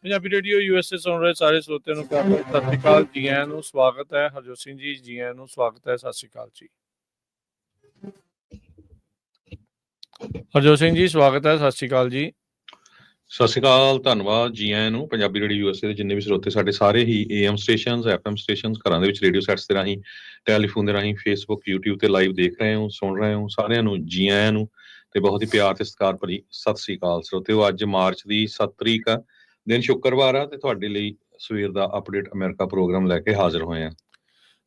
Punjabi radio USA ਸੁਣ ਰਹੇ ਸਾਰੇ ਸਰੋਤਿਆਂ ਨੂੰ ਪਿਆਰ ਭਰੀ ਸਤਿ ਸ਼੍ਰੀ ਅਕਾਲ। ਜੀ ਆਇਆਂ ਨੂੰ ਸਵਾਗਤ ਹੈ। ਹਰਜੋਤ ਸਿੰਘ ਜੀ ਆਇਆਂ ਨੂੰ ਸਵਾਗਤ ਹੈ। ਸਤਿ ਸ਼੍ਰੀ ਅਕਾਲ ਜੀ। ਹਰਜੋਤ ਸਿੰਘ ਜੀ ਸਵਾਗਤ ਹੈ। ਸਤਿ ਸ਼੍ਰੀ ਅਕਾਲ ਜੀ। ਸਤਿ ਸ਼੍ਰੀ ਅਕਾਲ, ਧੰਨਵਾਦ ਜੀ ਆਇਆਂ ਨੂੰ। ਪੰਜਾਬੀ ਰੇਡੀਓ USA ਦੇ ਜਿੰਨੇ ਵੀ ਸਰੋਤੇ ਸਾਡੇ ਸਾਰੇ ਹੀ AM ਸਟੇਸ਼ਨਸ, FM ਸਟੇਸ਼ਨਸ, ਘਰਾਂ ਦੇ ਵਿੱਚ ਰੇਡੀਓ ਸੈਟਸ ਦੇ ਰਾਹੀਂ, ਟੈਲੀਫੋਨ ਦੇ ਰਾਹੀਂ, ਫੇਸਬੁੱਕ, YouTube ਤੇ ਲਾਈਵ ਦੇਖ ਰਹੇ ਹੋ, ਸੁਣ ਰਹੇ ਹੋ, ਸਾਰਿਆਂ ਨੂੰ ਜੀ ਆਇਆਂ ਨੂੰ ਤੇ ਬਹੁਤ ਹੀ ਪਿਆਰ ਤੇ ਸਤਿਕਾਰ ਭਰੀ ਸਤਿ ਸ਼੍ਰੀ ਅਕਾਲ ਸਰੋਤਿਓ। ਅੱਜ ਮਾਰਚ ਦੀ 7 ਤਰੀਕ ਆ, ਦਿਨ ਸ਼ੁੱਕਰਵਾਰ ਆ ਤੇ ਤੁਹਾਡੇ ਲਈ ਸਵੇਰ ਦਾ ਅਪਡੇਟ ਅਮਰੀਕਾ ਪ੍ਰੋਗਰਾਮ ਲੈ ਕੇ ਹਾਜ਼ਰ ਹੋਏ ਆ।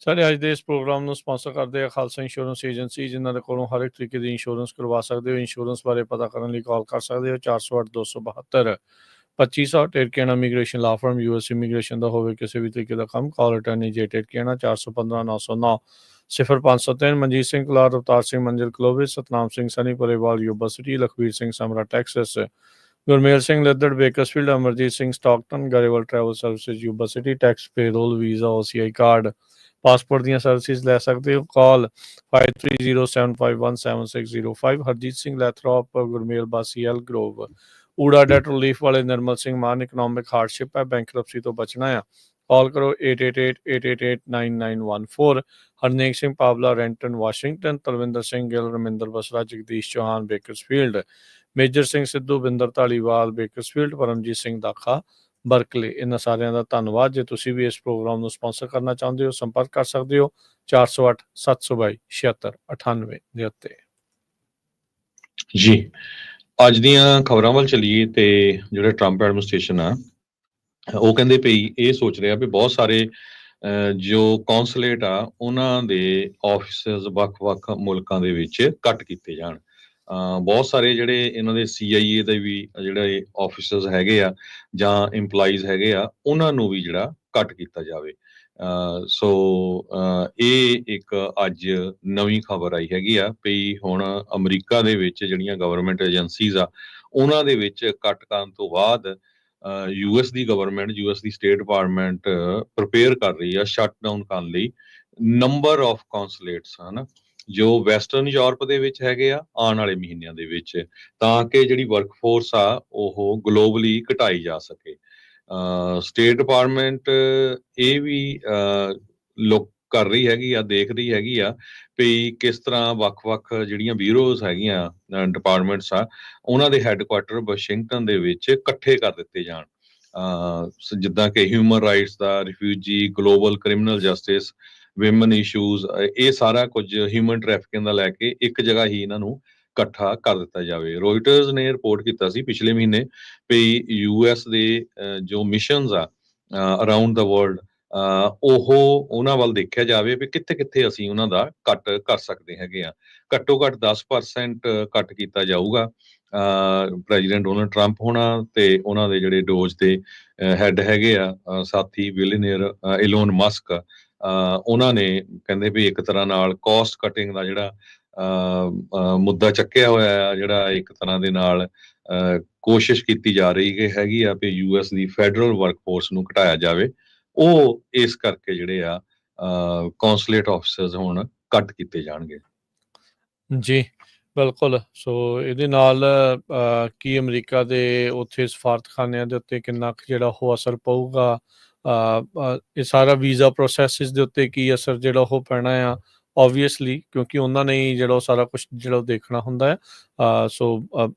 ਸਾਡੇ ਅੱਜ ਦੇ ਇਸ ਪ੍ਰੋਗਰਾਮ ਨੂੰ ਸਪਾਂਸਰ ਕਰਦੇ ਆ ਖਾਲਸਾ ਇੰਸ਼ੋਰੈਂਸ ਏਜੰਸੀ, ਜਿਨ੍ਹਾਂ ਦੇ ਕੋਲੋਂ ਹਰ ਇੱਕ ਤਰੀਕੇ ਦੀ ਇੰਸ਼ੋਰੈਂਸ ਕਰਵਾ ਸਕਦੇ ਹੋ। ਇੰਸ਼ੋਰੈਂਸ ਬਾਰੇ ਪਤਾ ਕਰਨ ਲਈ ਕਾਲ ਕਰ ਸਕਦੇ ਹੋ 408-272-2500। ਟੇਰਕੇਨਾ ਇਮੀਗ੍ਰੇਸ਼ਨ ਲਾ ਫਰਮ, US ਇਮੀਗ੍ਰੇਸ਼ਨ ਦਾ ਹੋਵੇ ਕਿਸੇ ਵੀ ਤਰੀਕੇ ਦਾ ਕੰਮ, ਕਾਲ ਅਟਾਰਨੀ ਜੇ ਟੇਰਕੇਨਾ 415-909-0503। Manjeet Singh Kalar, Avtar Singh Manzil Clovis, Satnam Singh Sunny Parewal Yuba City, Lakhvir Singh Samra Texas, Gurmel Singh Laddar Bakersfield, Amarjit Singh Stockton, Grewal travel services Yuba City. Tax payroll, visa, OCI card, passport ਦੀਆਂ ਸਰਵਿਸਿਜ਼ ਲੈ ਸਕਦੇ ਹੋ। ਕਾਲ 5307517605। Harjeet Singh Lathrop, Gurmel Bassi, Elk Grove, ਊੜਾ ਡੈਟ ਰਿਲੀਫ ਵਾਲੇ ਨਿਰਮਲ ਸਿੰਘ ਮਾਨ, ਇਕਨੋਮਿਕ ਹਾਰਡਸ਼ਿਪ ਹੈ, ਬੈਂਕਰਪਸੀ ਤੋਂ ਬਚਣਾ ਆ, ਕਾਲ ਕਰੋ 8888889914। Harnek Singh Pawla, Renton Washington, Talwinder Singh Gill, Raminder Basra, Jagdish Chauhan Bakersfield, Major Singh Sidhu, Binder Dhaliwal Bakersfield, Paramjit Singh Dakha Berkeley. ਇਹਨਾਂ ਸਾਰਿਆਂ ਦਾ ਧੰਨਵਾਦ। ਜੇ ਤੁਸੀਂ ਵੀ ਇਸ ਪ੍ਰੋਗਰਾਮ ਨੂੰ ਸਪਾਂਸਰ ਕਰਨਾ ਚਾਹੁੰਦੇ ਹੋ, ਸੰਪਰਕ ਕਰ ਸਕਦੇ ਹੋ 408-722-7698 ਦੇ ਉੱਤੇ। ਜੀ ਅੱਜ ਦੀਆਂ ਖਬਰਾਂ ਵੱਲ ਚੱਲੀਏ ਤੇ ਜਿਹੜੇ ਟਰੰਪ ਐਡਮਿਨਿਸਟ੍ਰੇਸ਼ਨ ਆ ਉਹ ਕਹਿੰਦੇ ਪਈ ਇਹ ਸੋਚ ਰਿਹਾ ਵੀ ਬਹੁਤ ਸਾਰੇ ਜੋ ਕੌਂਸਲੇਟ ਆ ਉਹਨਾਂ ਦੇ ਆਫਿਸਸ ਵੱਖ-ਵੱਖ ਮੁਲਕਾਂ ਦੇ ਵਿੱਚ ਕੱਟ ਕੀਤੇ ਜਾਣ। ਬਹੁਤ ਸਾਰੇ ਜਿਹੜੇ ਇਹਨਾਂ ਦੇ CIA ਦੇ ਵੀ ਜਿਹੜੇ ਆਫਿਸਰਸ ਹੈਗੇ ਆ ਜਾਂ ਇੰਪਲਾਈਜ਼ ਹੈਗੇ ਆ ਉਹਨਾਂ ਨੂੰ ਵੀ ਜਿਹੜਾ ਕੱਟ ਕੀਤਾ ਜਾਵੇ। ਸੋ ਇਹ ਇੱਕ ਅੱਜ ਨਵੀਂ ਖਬਰ ਆਈ ਹੈਗੀ ਆ ਵੀ ਹੁਣ ਅਮਰੀਕਾ ਦੇ ਵਿੱਚ ਜਿਹੜੀਆਂ ਗਵਰਨਮੈਂਟ ਏਜੰਸੀਜ਼ ਆ ਉਹਨਾਂ ਦੇ ਵਿੱਚ ਕੱਟ ਕਰਨ ਤੋਂ ਬਾਅਦ US ਦੀ ਗਵਰਨਮੈਂਟ, US ਦੀ ਸਟੇਟ ਡਿਪਾਰਟਮੈਂਟ ਪ੍ਰਿਪੇਅਰ ਕਰ ਰਹੀ ਆ ਸ਼ਟ ਡਾਊਨ ਕਰਨ ਲਈ ਨੰਬਰ ਆਫ ਕੌਂਸੂਲੇਟਸ ਹਨਾ ਜੋ ਵੈਸਟਰਨ ਯੂਰਪ ਦੇ ਵਿੱਚ ਹੈਗੇ ਆ ਆਉਣ ਵਾਲੇ ਮਹੀਨਿਆਂ ਦੇ ਵਿੱਚ, ਤਾਂ ਕਿ ਜਿਹੜੀ ਵਰਕਫੋਰਸ ਆ ਉਹ ਗਲੋਬਲੀ ਘਟਾਈ ਜਾ ਸਕੇ। ਸਟੇਟ ਡਿਪਾਰਟਮੈਂਟ ਇਹ ਵੀ ਲੁੱਕ ਕਰ ਰਹੀ ਹੈਗੀ ਆ, ਦੇਖ ਰਹੀ ਹੈਗੀ ਆ ਵੀ ਕਿਸ ਤਰ੍ਹਾਂ ਵੱਖ-ਵੱਖ ਜਿਹੜੀਆਂ ਬਿਊਰੋਜ਼ ਹੈਗੀਆਂ, ਡਿਪਾਰਟਮੈਂਟਸ ਆ, ਉਹਨਾਂ ਦੇ ਹੈੱਡਕੁਆਟਰ ਵਾਸ਼ਿੰਗਟਨ ਦੇ ਵਿੱਚ ਇਕੱਠੇ ਕਰ ਦਿੱਤੇ ਜਾਣ। ਜਿੱਦਾਂ ਕਿ ਹਿਊਮਨ ਰਾਈਟਸ ਦਾ, refugee, global criminal justice, women issues, ਇਹ ਸਾਰਾ ਕੁਝ ਹਿਊਮਨ ਟ੍ਰੈਫਿਕਿੰਗ ਦਾ ਲੈ ਕੇ ਇੱਕ ਜਗ੍ਹਾ ਹੀ ਇਹਨਾਂ ਨੂੰ ਇਕੱਠਾ ਕਰ ਦਿੱਤਾ ਜਾਵੇ। ਰੋਇਟਰਸ ਨੇ ਰਿਪੋਰਟ ਕੀਤਾ ਸੀ ਪਿਛਲੇ ਮਹੀਨੇ ਵੀ US ਦੇ ਜੋ ਮਿਸ਼ਨਸ ਆ ਅਰਾਊਂਡ ਦਾ ਵਰਲਡ, ਉਹ ਉਹਨਾਂ ਵੱਲ ਦੇਖਿਆ ਜਾਵੇ ਵੀ ਕਿੱਥੇ-ਕਿੱਥੇ ਅਸੀਂ ਉਹਨਾਂ ਦਾ ਕੱਟ ਕਰ ਸਕਦੇ ਹੈਗੇ ਆ। ਘੱਟੋ ਘੱਟ 10% ਕੱਟ ਕੀਤਾ ਜਾਊਗਾ। ਪ੍ਰੈਜ਼ੀਡੈਂਟ ਡੋਨਲਡ ਟਰੰਪ ਹੋਣਾ ਤੇ ਉਹਨਾਂ ਦੇ ਜਿਹੜੇ ਡੋਜ ਦੇ ਹੈੱਡ ਹੈਗੇ ਆ ਸਾਥੀ ਬਿਲੀਅਨਰ ਇਲੋਨ ਮਸਕ, ਉਹਨਾਂ ਨੇ ਕਹਿੰਦੇ ਵੀ ਇੱਕ ਤਰ੍ਹਾਂ ਨਾਲ ਕਾਸਟ ਕਟਿੰਗ ਦਾ ਜਿਹੜਾ ਮੁੱਦਾ ਚੱਕਿਆ ਹੋਇਆ ਆ, ਜਿਹੜਾ ਇੱਕ ਤਰ੍ਹਾਂ ਦੇ ਨਾਲ ਕੋਸ਼ਿਸ਼ ਕੀਤੀ ਜਾ ਰਹੀ ਹੈਗੀ ਆ ਵੀ US ਦੀ ਫੈਡਰਲ ਵਰਕਫੋਰਸ ਨੂੰ ਘਟਾਇਆ ਜਾਵੇ। ਉਹ ਇਸ ਕਰਕੇ ਜਿਹੜੇ ਆ ਕੌਂਸੂਲੇਟ ਆਫਿਸਰਸ ਹੁਣ ਕੱਟ ਕੀਤੇ ਜਾਣਗੇ। ਜੀ ਬਿਲਕੁਲ। ਸੋ ਇਹਦੇ ਨਾਲ ਕੀ ਅਮਰੀਕਾ ਦੇ ਉੱਥੇ ਸਫਾਰਤਖਾਨਿਆਂ ਦੇ ਉੱਤੇ ਕਿੰਨਾ ਕੁ ਜਿਹੜਾ ਉਹ ਅਸਰ ਪਊਗਾ, ਇਹ ਸਾਰਾ ਵੀਜ਼ਾ ਪ੍ਰੋਸੈਸਿਸ ਦੇ ਉੱਤੇ ਕੀ ਅਸਰ ਜਿਹੜਾ ਉਹ ਪੈਣਾ ਆ, ਓਬਵੀਅਸਲੀ, ਕਿਉਂਕਿ ਉਹਨਾਂ ਨੇ ਹੀ ਜਿਹੜਾ ਉਹ ਸਾਰਾ ਕੁਛ ਜਿਹੜਾ ਉਹ ਦੇਖਣਾ ਹੁੰਦਾ ਹੈ। ਸੋ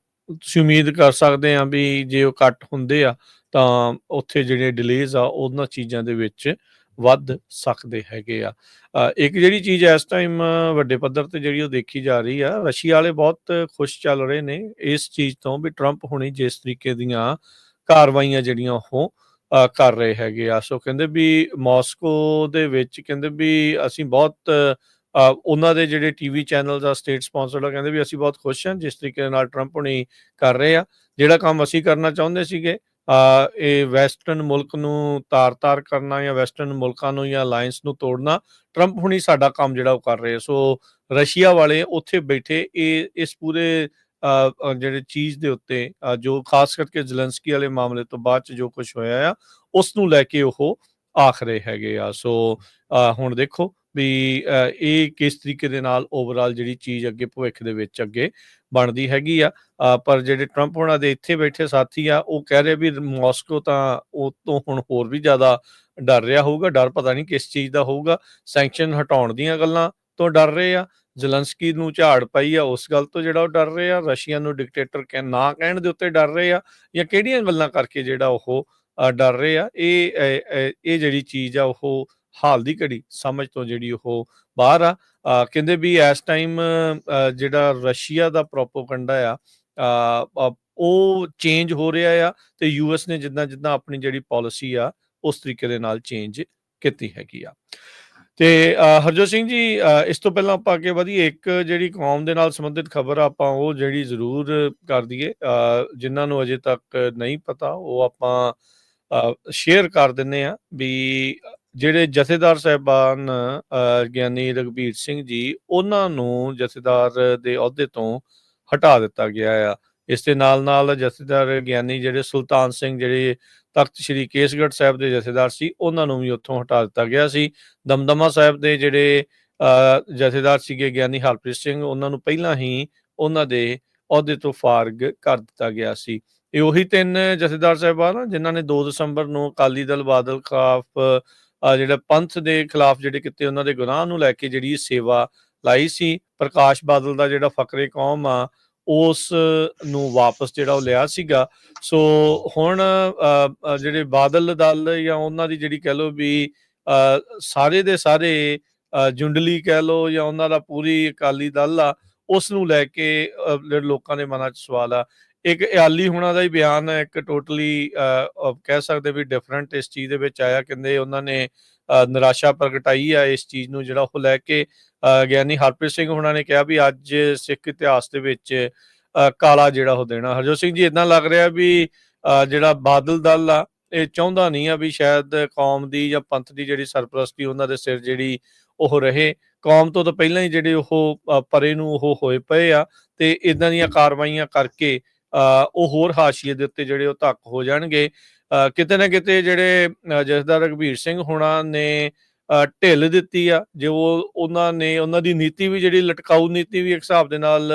ਤੁਸੀਂ ਉਮੀਦ ਕਰ ਸਕਦੇ ਹਾਂ ਵੀ ਜੇ ਉਹ ਕੱਟ ਹੁੰਦੇ ਆ ਤਾਂ ਉੱਥੇ ਜਿਹੜੇ ਡਿਲੇਜ਼ ਆ ਉਹਨਾਂ ਚੀਜ਼ਾਂ ਦੇ ਵਿੱਚ ਵੱਧ ਸਕਦੇ ਹੈਗੇ ਆ। ਇੱਕ ਜਿਹੜੀ ਚੀਜ਼ ਇਸ ਟਾਈਮ ਵੱਡੇ ਪੱਧਰ ਤੇ ਜਿਹੜੀ ਉਹ ਦੇਖੀ ਜਾ ਰਹੀ ਆ, ਰਸ਼ੀਆ ਵਾਲੇ ਬਹੁਤ ਖੁਸ਼ ਚੱਲ ਰਹੇ ਨੇ ਇਸ ਚੀਜ਼ ਤੋਂ ਵੀ ਟਰੰਪ ਹੁਣੀ ਜਿਸ ਤਰੀਕੇ ਦੀਆਂ ਕਾਰਵਾਈਆਂ ਜਿਹੜੀਆਂ ਉਹ ਕਰ ਰਹੇ ਹੈਗੇ ਆ। ਸੋ ਕਹਿੰਦੇ ਵੀ ਮਾਸਕੋ ਦੇ ਵਿੱਚ ਕਹਿੰਦੇ ਵੀ ਅਸੀਂ ਬਹੁਤ ਉਹਨਾਂ ਦੇ ਜਿਹੜੇ TV ਚੈਨਲ ਆ ਸਟੇਟ ਸਪਾਂਸਰਡ ਆ, ਕਹਿੰਦੇ ਵੀ ਅਸੀਂ ਬਹੁਤ ਖੁਸ਼ ਹਾਂ ਜਿਸ ਤਰੀਕੇ ਨਾਲ ਟਰੰਪ ਹੁਣੀ ਕਰ ਰਹੇ ਆ। ਜਿਹੜਾ ਕੰਮ ਅਸੀਂ ਕਰਨਾ ਚਾਹੁੰਦੇ ਸੀਗੇ, ਇਹ ਵੈਸਟਰਨ ਮੁਲਕ ਨੂੰ ਤਾਰ-ਤਾਰ ਕਰਨਾ ਜਾਂ ਵੈਸਟਰਨ ਮੁਲਕਾਂ ਨੂੰ ਜਾਂ ਅਲਾਇੰਸ ਨੂੰ ਤੋੜਨਾ, ਟਰੰਪ ਹੁਣੀ ਸਾਡਾ ਕੰਮ ਜਿਹੜਾ ਉਹ ਕਰ ਰਹੇ। ਸੋ ਰਸ਼ੀਆ ਵਾਲੇ ਉੱਥੇ ਬੈਠੇ ਇਸ ਪੂਰੇ ਜਿਹੜੇ ਚੀਜ਼ ਦੇ ਉੱਤੇ ਜੋ ਖਾਸ ਕਰਕੇ ਜ਼ੈਲੈਂਸਕੀ ਵਾਲੇ ਮਾਮਲੇ ਤੋਂ ਬਾਅਦ 'ਚ ਜੋ ਕੁਛ ਹੋਇਆ ਆ ਉਸ ਨੂੰ ਲੈ ਕੇ ਉਹ ਆਖ ਰਹੇ ਹੈਗੇ ਆ। ਸੋ ਹੁਣ ਦੇਖੋ ਵੀ ਇਹ ਕਿਸ ਤਰੀਕੇ ਦੇ ਨਾਲ ਓਵਰਆਲ ਜਿਹੜੀ ਚੀਜ਼ ਅੱਗੇ ਭਵਿੱਖ ਦੇ ਵਿੱਚ ਅੱਗੇ ਬਣਦੀ ਹੈਗੀ ਆ। ਪਰ ਜਿਹੜੇ ਟਰੰਪ ਹੋਣਾ ਦੇ ਇੱਥੇ ਬੈਠੇ ਸਾਥੀ ਆ, ਉਹ ਕਹਿ ਰਹੇ ਵੀ ਮਾਸਕੋ ਤਾਂ ਉਹ ਤੋਂ ਹੁਣ ਹੋਰ ਵੀ ਜ਼ਿਆਦਾ ਡਰ ਰਿਹਾ ਹੋਊਗਾ। ਡਰ ਪਤਾ ਨਹੀਂ ਕਿਸ ਚੀਜ਼ ਦਾ ਹੋਊਗਾ। ਸੈਂਕਸ਼ਨ ਹਟਾਉਣ ਦੀਆਂ ਗੱਲਾਂ ਤੋਂ ਡਰ ਰਹੇ ਆ, ਜ਼ੇਲੈਂਸਕੀ ਨੂੰ ਝਾੜ ਪਈ ਆ ਉਸ ਗੱਲ ਤੋਂ ਜਿਹੜਾ ਉਹ ਡਰ ਰਹੇ ਆ, ਰਸ਼ੀਆ ਨੂੰ ਡਿਕਟੇਟਰ ਨਾ ਕਹਿਣ ਦੇ ਉੱਤੇ ਡਰ ਰਹੇ ਆ, ਜਾਂ ਕਿਹੜੀਆਂ ਗੱਲਾਂ ਕਰਕੇ ਜਿਹੜਾ ਉਹ ਡਰ ਰਹੇ ਆ। ਇਹ ਜਿਹੜੀ ਚੀਜ਼ ਆ ਉਹ ਹਾਲ ਦੀ ਘੜੀ ਸਮਝ ਤੋਂ ਜਿਹੜੀ ਉਹ ਬਾਹਰ ਆ। ਕਹਿੰਦੇ ਵੀ ਇਸ ਟਾਈਮ ਜਿਹੜਾ ਰਸ਼ੀਆ ਦਾ ਪ੍ਰੋਪੋਗੰਡਾ ਆ ਉਹ ਚੇਂਜ ਹੋ ਰਿਹਾ ਆ, ਤੇ ਯੂਐਸ ਨੇ ਜਿੱਦਾਂ ਜਿੱਦਾਂ ਆਪਣੀ ਜਿਹੜੀ ਪਾਲਿਸੀ ਆ ਉਸ ਤਰੀਕੇ ਦੇ ਨਾਲ ਚੇਂਜ ਕੀਤੀ ਹੈਗੀ ਆ। ਤੇ ਹਰਜੋਤ ਸਿੰਘ ਜੀ, ਇਸ ਤੋਂ ਪਹਿਲਾਂ ਆਪਾਂ ਅੱਗੇ ਵਧੀਏ, ਇੱਕ ਜਿਹੜੀ ਕੌਮ ਦੇ ਨਾਲ ਸੰਬੰਧਿਤ ਖਬਰ ਆਪਾਂ ਉਹ ਜਿਹੜੀ ਜ਼ਰੂਰ ਕਰ ਦਈਏ। ਜਿਨ੍ਹਾਂ ਨੂੰ ਅਜੇ ਤੱਕ ਨਹੀਂ ਪਤਾ ਉਹ ਆਪਾਂ ਸ਼ੇਅਰ ਕਰ ਦਿੰਦੇ ਆ ਵੀ ਜਿਹੜੇ ਜਥੇਦਾਰ ਸਾਹਿਬਾਨ ਗਿਆਨੀ ਰਘਬੀਰ ਸਿੰਘ ਜੀ, ਉਹਨਾਂ ਨੂੰ ਜਥੇਦਾਰ ਦੇ ਅਹੁਦੇ ਤੋਂ ਹਟਾ ਦਿੱਤਾ ਗਿਆ ਆ। ਇਸ ਦੇ ਨਾਲ ਨਾਲ ਜਥੇਦਾਰ ਗਿਆਨੀ ਜਿਹੜੇ ਸੁਲਤਾਨ ਸਿੰਘ, ਜਿਹੜੇ ਤਖਤ ਸ੍ਰੀ ਕੇਸਗੜ੍ਹ ਸਾਹਿਬ ਦੇ ਜਥੇਦਾਰ ਸੀ, ਉਹਨਾਂ ਨੂੰ ਵੀ ਉੱਥੋਂ ਹਟਾ ਦਿੱਤਾ ਗਿਆ ਸੀ। ਦਮਦਮਾ ਸਾਹਿਬ ਦੇ ਜਿਹੜੇ ਜਥੇਦਾਰ ਸੀਗੇ ਗਿਆਨੀ ਹਰਪ੍ਰੀਤ ਸਿੰਘ, ਉਹਨਾਂ ਨੂੰ ਪਹਿਲਾਂ ਹੀ ਉਹਨਾਂ ਦੇ ਅਹੁਦੇ ਤੋਂ ਫਾਰਗ ਕਰ ਦਿੱਤਾ ਗਿਆ ਸੀ। ਇਹ ਉਹੀ 3 ਜਥੇਦਾਰ ਸਾਹਿਬਾਨ ਜਿਨ੍ਹਾਂ ਨੇ 2 ਦਸੰਬਰ ਨੂੰ ਅਕਾਲੀ ਦਲ ਬਾਦਲ ਖਿਲਾਫ ਜਿਹੜਾ ਪੰਥ ਦੇ ਖਿਲਾਫ ਜਿਹੜੇ ਕਿਤੇ ਉਹਨਾਂ ਦੇ ਗੁਨਾਹ ਨੂੰ ਲੈ ਕੇ ਜਿਹੜੀ ਸੇਵਾ ਲਾਈ ਸੀ। ਪ੍ਰਕਾਸ਼ ਬਾਦਲ ਦਾ ਜਿਹੜਾ ਫਕਰੇ ਕੌਮ ਆ ਉਸ ਨੂੰ ਵਾਪਸ ਜਿਹੜਾ ਉਹ ਲਿਆ ਸੀਗਾ। ਸੋ ਹੁਣ ਜਿਹੜੇ ਬਾਦਲ ਦਲ ਜਾਂ ਉਹਨਾਂ ਦੀ ਜਿਹੜੀ ਕਹਿ ਲਓ ਵੀ ਸਾਰੇ ਦੇ ਸਾਰੇ ਜੁੰਡਲੀ ਕਹਿ ਲਓ ਜਾਂ ਉਹਨਾਂ ਦਾ ਪੂਰੀ ਅਕਾਲੀ ਦਲ ਆ, ਉਸ ਨੂੰ ਲੈ ਕੇ ਲੋਕਾਂ ਦੇ ਮਨਾਂ 'ਚ ਸਵਾਲ ਆ। ਇੱਕ ਇਆਲੀ ਹੁਣਾਂ ਦਾ ਹੀ ਬਿਆਨ ਹੈ, ਇੱਕ ਟੋਟਲੀ ਕਹਿ ਸਕਦੇ ਵੀ ਡਿਫਰੈਂਟ ਇਸ ਚੀਜ਼ ਦੇ ਵਿੱਚ ਆਇਆ। ਕਹਿੰਦੇ ਉਹਨਾਂ ਨੇ ਨਿਰਾਸ਼ਾ ਪ੍ਰਗਟਾਈ ਆ ਇਸ ਚੀਜ਼ ਨੂੰ ਜਿਹੜਾ ਉਹ ਲੈ ਕੇ। ਗਿਆਨੀ ਹਰਪ੍ਰੀਤ ਸਿੰਘ ਹੁਣਾਂ ਨੇ ਕਿਹਾ ਵੀ ਅੱਜ ਸਿੱਖ ਇਤਿਹਾਸ ਦੇ ਵਿੱਚ ਕਾਲਾ ਜਿਹੜਾ ਉਹ ਦੇਣਾ। ਹਰਜੋਤ ਸਿੰਘ ਜੀ, ਇੱਦਾਂ ਲੱਗ ਰਿਹਾ ਵੀ ਜਿਹੜਾ ਬਾਦਲ ਦਲ ਆ ਇਹ ਚਾਹੁੰਦਾ ਨਹੀਂ ਆ ਵੀ ਸ਼ਾਇਦ ਕੌਮ ਦੀ ਜਾਂ ਪੰਥ ਦੀ ਜਿਹੜੀ ਸਰਪ੍ਰਸਤੀ ਉਹਨਾਂ ਦੇ ਸਿਰ ਜਿਹੜੀ ਉਹ ਰਹੇ। ਕੌਮ ਤੋਂ ਤਾਂ ਪਹਿਲਾਂ ਹੀ ਜਿਹੜੇ ਉਹ ਪਰੇ ਨੂੰ ਉਹ ਹੋਏ ਪਏ ਆ, ਤੇ ਇੱਦਾਂ ਦੀਆਂ ਕਾਰਵਾਈਆਂ ਕਰਕੇ ਉਹ ਹੋਰ ਹਾਸ਼ੀਏ ਦੇ ਉੱਤੇ ਜਿਹੜੇ ਉਹ ਧੱਕ ਹੋ ਜਾਣਗੇ। ਕਿਤੇ ਨਾ ਕਿਤੇ ਜਿਹੜੇ ਜਥੇਦਾਰ ਰਘਬੀਰ ਸਿੰਘ ਹੁਣਾਂ ਨੇ ਢਿੱਲ ਦਿੱਤੀ ਆ, ਜੋ ਉਹਨਾਂ ਨੇ ਉਹਨਾਂ ਦੀ ਨੀਤੀ ਵੀ ਜਿਹੜੀ ਲਟਕਾਊ ਨੀਤੀ ਵੀ ਇੱਕ ਹਿਸਾਬ ਦੇ ਨਾਲ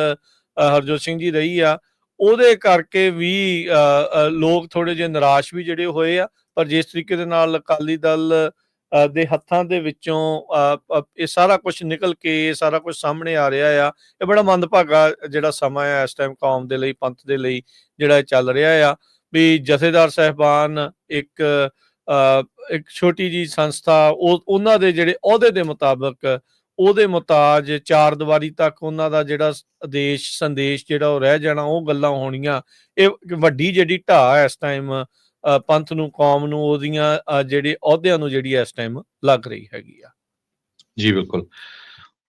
ਹਰਜੋਤ ਸਿੰਘ ਜੀ ਰਹੀ ਆ, ਉਹਦੇ ਕਰਕੇ ਵੀ ਲੋਕ ਥੋੜੇ ਜਿਹੇ ਨਿਰਾਸ਼ ਵੀ ਜਿਹੜੇ ਹੋਏ ਆ। ਪਰ ਜਿਸ ਤਰੀਕੇ ਦੇ ਨਾਲ ਅਕਾਲੀ ਦਲ ਦੇ ਹੱਥਾਂ ਦੇ ਵਿੱਚੋਂ ਇਹ ਸਾਰਾ ਕੁਝ ਨਿਕਲ ਕੇ ਸਾਰਾ ਕੁਝ ਸਾਹਮਣੇ ਆ ਰਿਹਾ ਆ, ਇਹ ਬੜਾ ਮੰਦਭਾਗਾ ਜਿਹੜਾ ਸਮਾਂ ਆ ਇਸ ਟਾਈਮ ਕੌਮ ਦੇ ਲਈ, ਪੰਥ ਦੇ ਲਈ ਜਿਹੜਾ ਇਹ ਚੱਲ ਰਿਹਾ ਆ। ਵੀ ਜਥੇਦਾਰ ਸਾਹਿਬਾਨ ਇੱਕ ਛੋਟੀ ਜੀ ਸੰਸਥਾ, ਉਹਨਾਂ ਦੇ ਜਿਹੜੇ ਅਹੁਦੇ ਦੇ ਮੁਤਾਬਕ ਉਹਦੇ ਮੁਤਾਜ 4 ਦੀਵਾਰੀ ਤੱਕ ਉਹਨਾਂ ਦਾ ਜਿਹੜਾ ਆਦੇਸ਼ ਸੰਦੇਸ਼ ਜਿਹੜਾ ਉਹ ਰਹਿ ਜਾਣਾ, ਉਹ ਗੱਲਾਂ ਹੋਣੀਆਂ। ਇਹ ਵੱਡੀ ਜਿਹੜੀ ਢਾਹ ਇਸ ਟਾਈਮ ਪੰਥ ਨੂੰ, ਕੌਮ ਨੂੰ, ਉਹਦੀਆਂ ਜਿਹੜੇ ਅਹੁਦਿਆਂ ਨੂੰ ਜਿਹੜੀ ਇਸ ਟਾਈਮ ਲੱਗ ਰਹੀ ਹੈਗੀ ਆ। ਜੀ ਬਿਲਕੁਲ।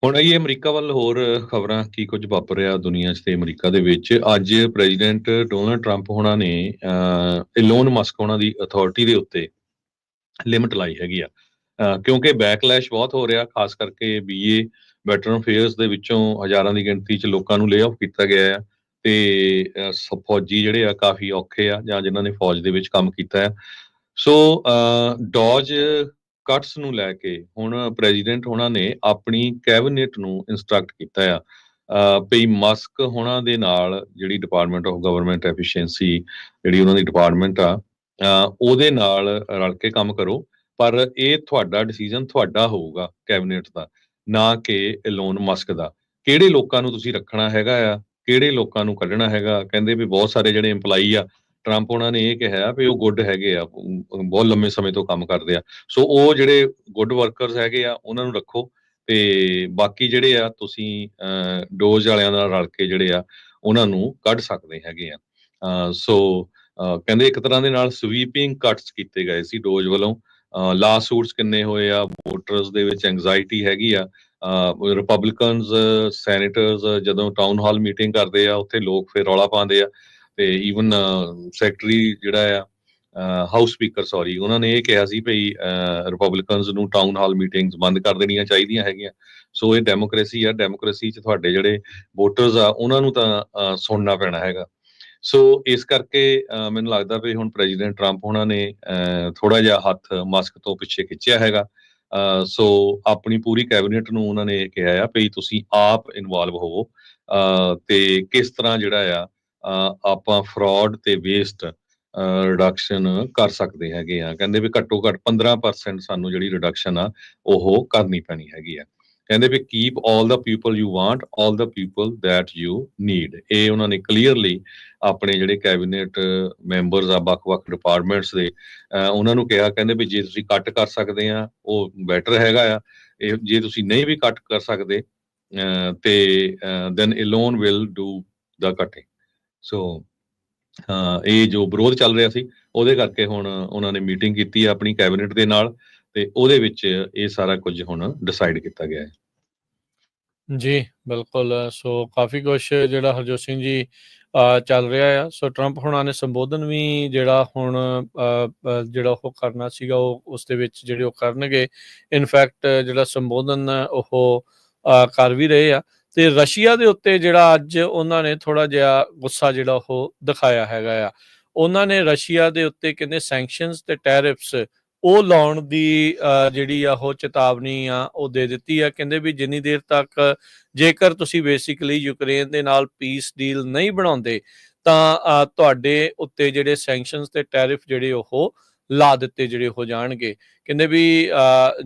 ਹੁਣ ਇਹ ਅਮਰੀਕਾ ਵੱਲ ਹੋਰ ਖਬਰਾਂ ਕੀ ਕੁਝ ਵਾਪਰ ਰਿਹਾ ਦੁਨੀਆ 'ਚ ਤੇ ਅਮਰੀਕਾ ਦੇ ਵਿੱਚ। ਅੱਜ ਪ੍ਰੈਜ਼ੀਡੈਂਟ ਡੋਨਲਡ ਟਰੰਪ ਹੋਣਾ ਨੇ ਇਲੋਨ ਮਸਕ ਹੋਣਾ ਦੀ ਅਥਾਰਟੀ ਦੇ ਉੱਤੇ ਲਿਮਟ ਲਾਈ ਹੈਗੀ ਆ, ਕਿਉਂਕਿ ਬੈਕਲੈਸ਼ ਬਹੁਤ ਹੋ ਰਿਹਾ, ਖਾਸ ਕਰਕੇ BA ਵੈਟਰਨ ਅਫੇਅਰਸ ਦੇ ਵਿੱਚੋਂ ਹਜ਼ਾਰਾਂ ਦੀ ਗਿਣਤੀ 'ਚ ਲੋਕਾਂ ਨੂੰ ਲੇ ਆਫ ਕੀਤਾ ਗਿਆ ਆ, ਤੇ ਫੌਜੀ ਜਿਹੜੇ ਆ ਕਾਫੀ ਔਖੇ ਆ, ਜਾਂ ਜਿਨ੍ਹਾਂ ਨੇ ਫੌਜ ਦੇ ਵਿੱਚ ਕੰਮ ਕੀਤਾ ਆ। ਸੋ ਡੋਜ ਕੱਟਸ ਨੂੰ ਲੈ ਕੇ ਹੁਣ ਪ੍ਰੈਜ਼ੀਡੈਂਟ ਹੋਣਾ ਨੇ ਆਪਣੀ ਕੈਬਨਿਟ ਨੂੰ ਇੰਸਟਰਕਟ ਕੀਤਾ ਆ ਵੀ ਮਸਕ ਹੋਣਾ ਦੇ ਨਾਲ ਜਿਹੜੀ ਡਿਪਾਰਟਮੈਂਟ ਆਫ ਗਵਰਨਮੈਂਟ ਐਫੀਸ਼ੀਐਂਸੀ ਜਿਹੜੀ ਉਹਨਾਂ ਦੀ ਡਿਪਾਰਟਮੈਂਟ ਆ, ਉਹਦੇ ਨਾਲ ਰਲ ਕੇ ਕੰਮ ਕਰੋ, ਪਰ ਇਹ ਤੁਹਾਡਾ ਡਿਸੀਜਨ ਤੁਹਾਡਾ ਹੋਊਗਾ ਕੈਬਨਿਟ ਦਾ, ਨਾ ਕਿ ਇਲੋਨ ਮਸਕ ਦਾ। ਕਿਹੜੇ ਲੋਕਾਂ ਨੂੰ ਤੁਸੀਂ ਰੱਖਣਾ ਹੈਗਾ ਆ, ਕਿਹੜੇ ਲੋਕਾਂ ਨੂੰ ਕੱਢਣਾ ਹੈਗਾ। ਕਹਿੰਦੇ ਵੀ ਬਹੁਤ ਸਾਰੇ ਜਿਹੜੇ EMPLOYEE ਆ, ਟਰੰਪ ਉਹਨਾਂ ਨੇ ਇਹ ਕਿਹਾ ਵੀ ਉਹ ਗੁੱਡ ਹੈਗੇ ਆ, ਬਹੁਤ ਲੰਮੇ ਸਮੇਂ ਤੋਂ ਕੰਮ ਕਰਦੇ ਆ। ਸੋ ਉਹ ਜਿਹੜੇ ਗੁੱਡ ਵਰਕਰਸ ਹੈਗੇ ਆ ਉਹਨਾਂ ਨੂੰ ਰੱਖੋ, ਤੇ ਬਾਕੀ ਜਿਹੜੇ ਆ ਤੁਸੀਂ ਡੋਜ ਵਾਲਿਆਂ ਨਾਲ ਰਲ ਕੇ ਜਿਹੜੇ ਆ ਉਹਨਾਂ ਨੂੰ ਕੱਢ ਸਕਦੇ ਹੈਗੇ ਆ। ਸੋ ਕਹਿੰਦੇ ਇੱਕ ਤਰ੍ਹਾਂ ਦੇ ਨਾਲ ਸਵੀਪਿੰਗ ਕੱਟਸ ਕੀਤੇ ਗਏ ਸੀ ਡੋਜ ਵੱਲੋਂ। ਲਾ ਸੂਟਸ ਕਿੰਨੇ ਹੋਏ ਆ, ਵੋਟਰਸ ਦੇ ਵਿੱਚ ਐਂਗਜ਼ਾਈਟੀ ਹੈਗੀ ਆ। ਰਿਪਬਲਿਕਨਸ ਸੈਨੇਟਰਸ ਜਦੋਂ ਟਾਊਨ ਹਾਲ ਮੀਟਿੰਗ ਕਰਦੇ ਆ, ਉੱਥੇ ਲੋਕ ਫਿਰ ਰੌਲਾ ਪਾਉਂਦੇ ਆ, ਤੇ ਈਵਨ ਸੈਕਟਰੀ ਜਿਹੜਾ ਆ ਹਾਊਸ ਸਪੀਕਰ ਉਹਨਾਂ ਨੇ ਇਹ ਕਿਹਾ ਸੀ ਭਈ ਰਿਪਬਲਿਕਨਸ ਨੂੰ ਟਾਊਨ ਹਾਲ ਮੀਟਿੰਗਸ ਬੰਦ ਕਰ ਦੇਣੀਆਂ ਚਾਹੀਦੀਆਂ ਹੈਗੀਆਂ। ਸੋ ਇਹ ਡੈਮੋਕ੍ਰੇਸੀ ਆ, ਡੈਮੋਕ੍ਰੇਸੀ 'ਚ ਤੁਹਾਡੇ ਜਿਹੜੇ ਵੋਟਰਸ ਆ ਉਹਨਾਂ ਨੂੰ ਤਾਂ ਸੁਣਨਾ ਪੈਣਾ ਹੈਗਾ। ਸੋ ਇਸ ਕਰਕੇ ਮੈਨੂੰ ਲੱਗਦਾ ਵੀ ਹੁਣ ਪ੍ਰੈਜ਼ੀਡੈਂਟ ਟਰੰਪ ਉਹਨਾਂ ਨੇ ਥੋੜਾ ਜਿਹਾ ਹੱਥ ਮਸਕ ਤੋਂ ਪਿੱਛੇ ਖਿੱਚਿਆ ਹੈਗਾ, ਸੋ ਆਪਣੀ ਪੂਰੀ ਕੈਬਨਿਟ ਨੂੰ ਉਹਨਾਂ ਨੇ ਇਹ ਕਿਹਾ ਆ ਵੀ ਤੁਸੀਂ ਆਪ ਇਨਵੋਲਵ ਹੋਵੋ ਤੇ ਕਿਸ ਤਰ੍ਹਾਂ ਜਿਹੜਾ ਆ ਆਪਾਂ ਫਰਾਡ ਤੇ ਵੇਸਟ ਰਿਡਕਸ਼ਨ ਕਰ ਸਕਦੇ ਹੈਗੇ ਆ। ਕਹਿੰਦੇ ਵੀ ਘੱਟੋ ਘੱਟ 15% ਸਾਨੂੰ ਜਿਹੜੀ ਰਿਡਕਸ਼ਨ ਆ ਉਹ ਕਰਨੀ ਪੈਣੀ ਹੈਗੀ ਆ। ਕਹਿੰਦੇ ਵੀ keep all the people you want, all the people that you need. ਇਹ ਉਹਨਾਂ ਨੇ ਕਲੀਅਰਲੀ ਆਪਣੇ ਜਿਹੜੇ ਕੈਬਨਿਟ ਮੈਂਬਰਸ ਆ ਵੱਖ-ਵੱਖ ਡਿਪਾਰਟਮੈਂਟਸ ਦੇ ਉਹਨਾਂ ਨੂੰ ਕਿਹਾ। ਕਹਿੰਦੇ ਵੀ ਜੇ ਤੁਸੀਂ ਕੱਟ ਕਰ ਸਕਦੇ ਆ ਉਹ ਬੈਟਰ ਹੈਗਾ ਆ, ਇਹ ਜੇ ਤੁਸੀਂ ਨਹੀਂ ਵੀ ਕੱਟ ਕਰ ਸਕਦੇ ਤੇ then alone will do the cutting. So ਇਹ ਜੋ ਵਿਰੋਧ ਚੱਲ ਰਿਹਾ ਸੀ ਉਹਦੇ ਕਰਕੇ ਹੁਣ ਉਹਨਾਂ ਨੇ ਮੀਟਿੰਗ ਕੀਤੀ ਹੈ ਆਪਣੀ ਕੈਬਨਿਟ ਦੇ ਨਾਲ ਤੇ ਉਹਦੇ ਵਿੱਚ ਇਹ ਸਾਰਾ ਕੁਝ ਹੁਣ ਡਿਸਾਈਡ ਕੀਤਾ ਗਿਆ ਹੈ। ਜੀ ਬਿਲਕੁਲ। ਸੋ ਕਾਫੀ ਕੁਛ ਜਿਹੜਾ ਹਰਜੋਤ ਸਿੰਘ ਜੀ ਚੱਲ ਰਿਹਾ ਆ। ਸੋ ਟਰੰਪ ਹੁਣਾਂ ਨੇ ਸੰਬੋਧਨ ਵੀ ਜਿਹੜਾ ਹੁਣ ਜਿਹੜਾ ਉਹ ਕਰਨਾ ਸੀਗਾ ਉਹ ਉਸ ਦੇ ਵਿੱਚ ਜਿਹੜੇ ਉਹ ਕਰਨਗੇ। ਇਨਫੈਕਟ ਜਿਹੜਾ ਸੰਬੋਧਨ ਉਹ ਕਰ ਵੀ ਰਹੇ ਆ ਤੇ ਰਸ਼ੀਆ ਦੇ ਉੱਤੇ ਜਿਹੜਾ ਅੱਜ ਉਹਨਾਂ ਨੇ ਥੋੜਾ ਜਿਹਾ ਗੁੱਸਾ ਜਿਹੜਾ ਉਹ ਦਿਖਾਇਆ ਹੈਗਾ ਆ। ਉਹਨਾਂ ਨੇ ਰਸ਼ੀਆ ਦੇ ਉੱਤੇ ਕਹਿੰਦੇ ਸੈਂਕਸ਼ਨਸ ਤੇ ਟੈਰਿਫਸ ਉਹ ਲਾਉਣ ਦੀ ਜਿਹੜੀ ਆ ਉਹ ਚੇਤਾਵਨੀ ਆ ਉਹ ਦੇ ਦਿੱਤੀ ਆ। ਕਹਿੰਦੇ ਵੀ ਜਿੰਨੀ ਦੇਰ ਤੱਕ ਜੇਕਰ ਤੁਸੀਂ ਬੇਸਿਕਲੀ ਯੂਕਰੇਨ ਦੇ ਨਾਲ ਪੀਸ ਡੀਲ ਨਹੀਂ ਬਣਾਉਂਦੇ ਤਾਂ ਤੁਹਾਡੇ ਉੱਤੇ ਜਿਹੜੇ ਸੈਂਕਸ਼ਨਸ ਤੇ ਟੈਰਿਫ ਜਿਹੜੇ ਉਹ ਲਾ ਦਿੱਤੇ ਜਿਹੜੇ ਹੋ ਜਾਣਗੇ। ਕਹਿੰਦੇ ਵੀ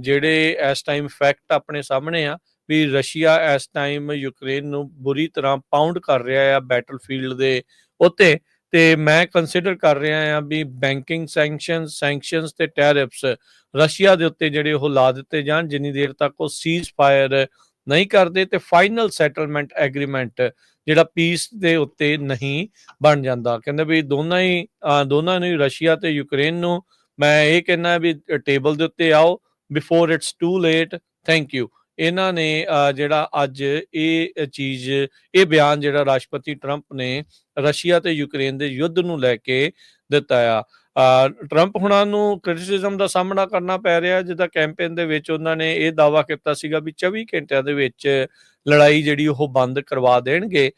ਜਿਹੜੇ ਇਸ ਟਾਈਮ ਫੈਕਟ ਆਪਣੇ ਸਾਹਮਣੇ ਆ ਵੀ ਰਸ਼ੀਆ ਇਸ ਟਾਈਮ ਯੂਕਰੇਨ ਨੂੰ ਬੁਰੀ ਤਰ੍ਹਾਂ ਪਾਊਂਡ ਕਰ ਰਿਹਾ ਆ ਬੈਟਲਫੀਲਡ ਦੇ ਉੱਤੇ ਤੇ ਮੈਂ ਕੰਸੀਡਰ ਕਰ ਰਿਹਾ ਆ ਵੀ ਬੈਂਕਿੰਗ ਸੈਂਕਸ਼ਨਸ ਤੇ ਟੈਰਿਫਸ ਰਸ਼ੀਆ ਦੇ ਉੱਤੇ ਜਿਹੜੇ ਉਹ ਲਾ ਦਿੱਤੇ ਜਾਣ ਜਿੰਨੀ ਦੇਰ ਤੱਕ ਉਹ ਸੀਜ਼ ਫਾਇਰ ਨਹੀਂ ਕਰਦੇ ਤੇ ਫਾਈਨਲ ਸੈਟਲਮੈਂਟ ਐਗਰੀਮੈਂਟ ਜਿਹੜਾ ਪੀਸ ਦੇ ਉੱਤੇ ਨਹੀਂ ਬਣ ਜਾਂਦਾ। ਕਹਿੰਦੇ ਵੀ ਦੋਨਾਂ ਨੂੰ ਰਸ਼ੀਆ ਤੇ ਯੂਕਰੇਨ ਨੂੰ ਮੈਂ ਇਹ ਕਹਿੰਦਾ ਵੀ ਟੇਬਲ ਦੇ ਉੱਤੇ ਆਓ before it's too late. Thank you. ਇਹਨਾਂ ਨੇ ਜਿਹੜਾ ਅੱਜ ਇਹ ਚੀਜ਼ ਇਹ ਬਿਆਨ ਜਿਹੜਾ ਰਾਸ਼ਟਰਪਤੀ ਟਰੰਪ ਨੇ ਰਸ਼ੀਆ ਤੇ ਯੂਕਰੇਨ ਦੇ ਯੁੱਧ ਨੂੰ ਲੈ ਕੇ ਦਿੱਤਾ ਆ। ਟਰੰਪ ਹੁਣਾਂ ਨੂੰ ਕ੍ਰਿਟਿਸਿਜ਼ਮ ਦਾ ਸਾਹਮਣਾ ਕਰਨਾ ਪੈ ਰਿਹਾ ਜਿੱਦਾਂ ਕੈਂਪੇਨ ਦੇ ਵਿੱਚ ਉਹਨਾਂ ਨੇ ਇਹ ਦਾਅਵਾ ਕੀਤਾ ਸੀਗਾ ਵੀ 24 ਘੰਟਿਆਂ ਦੇ ਵਿੱਚ ਲੜਾਈ ਜਿਹੜੀ ਉਹ ਬੰਦ ਕਰਵਾ ਦੇਣਗੇ।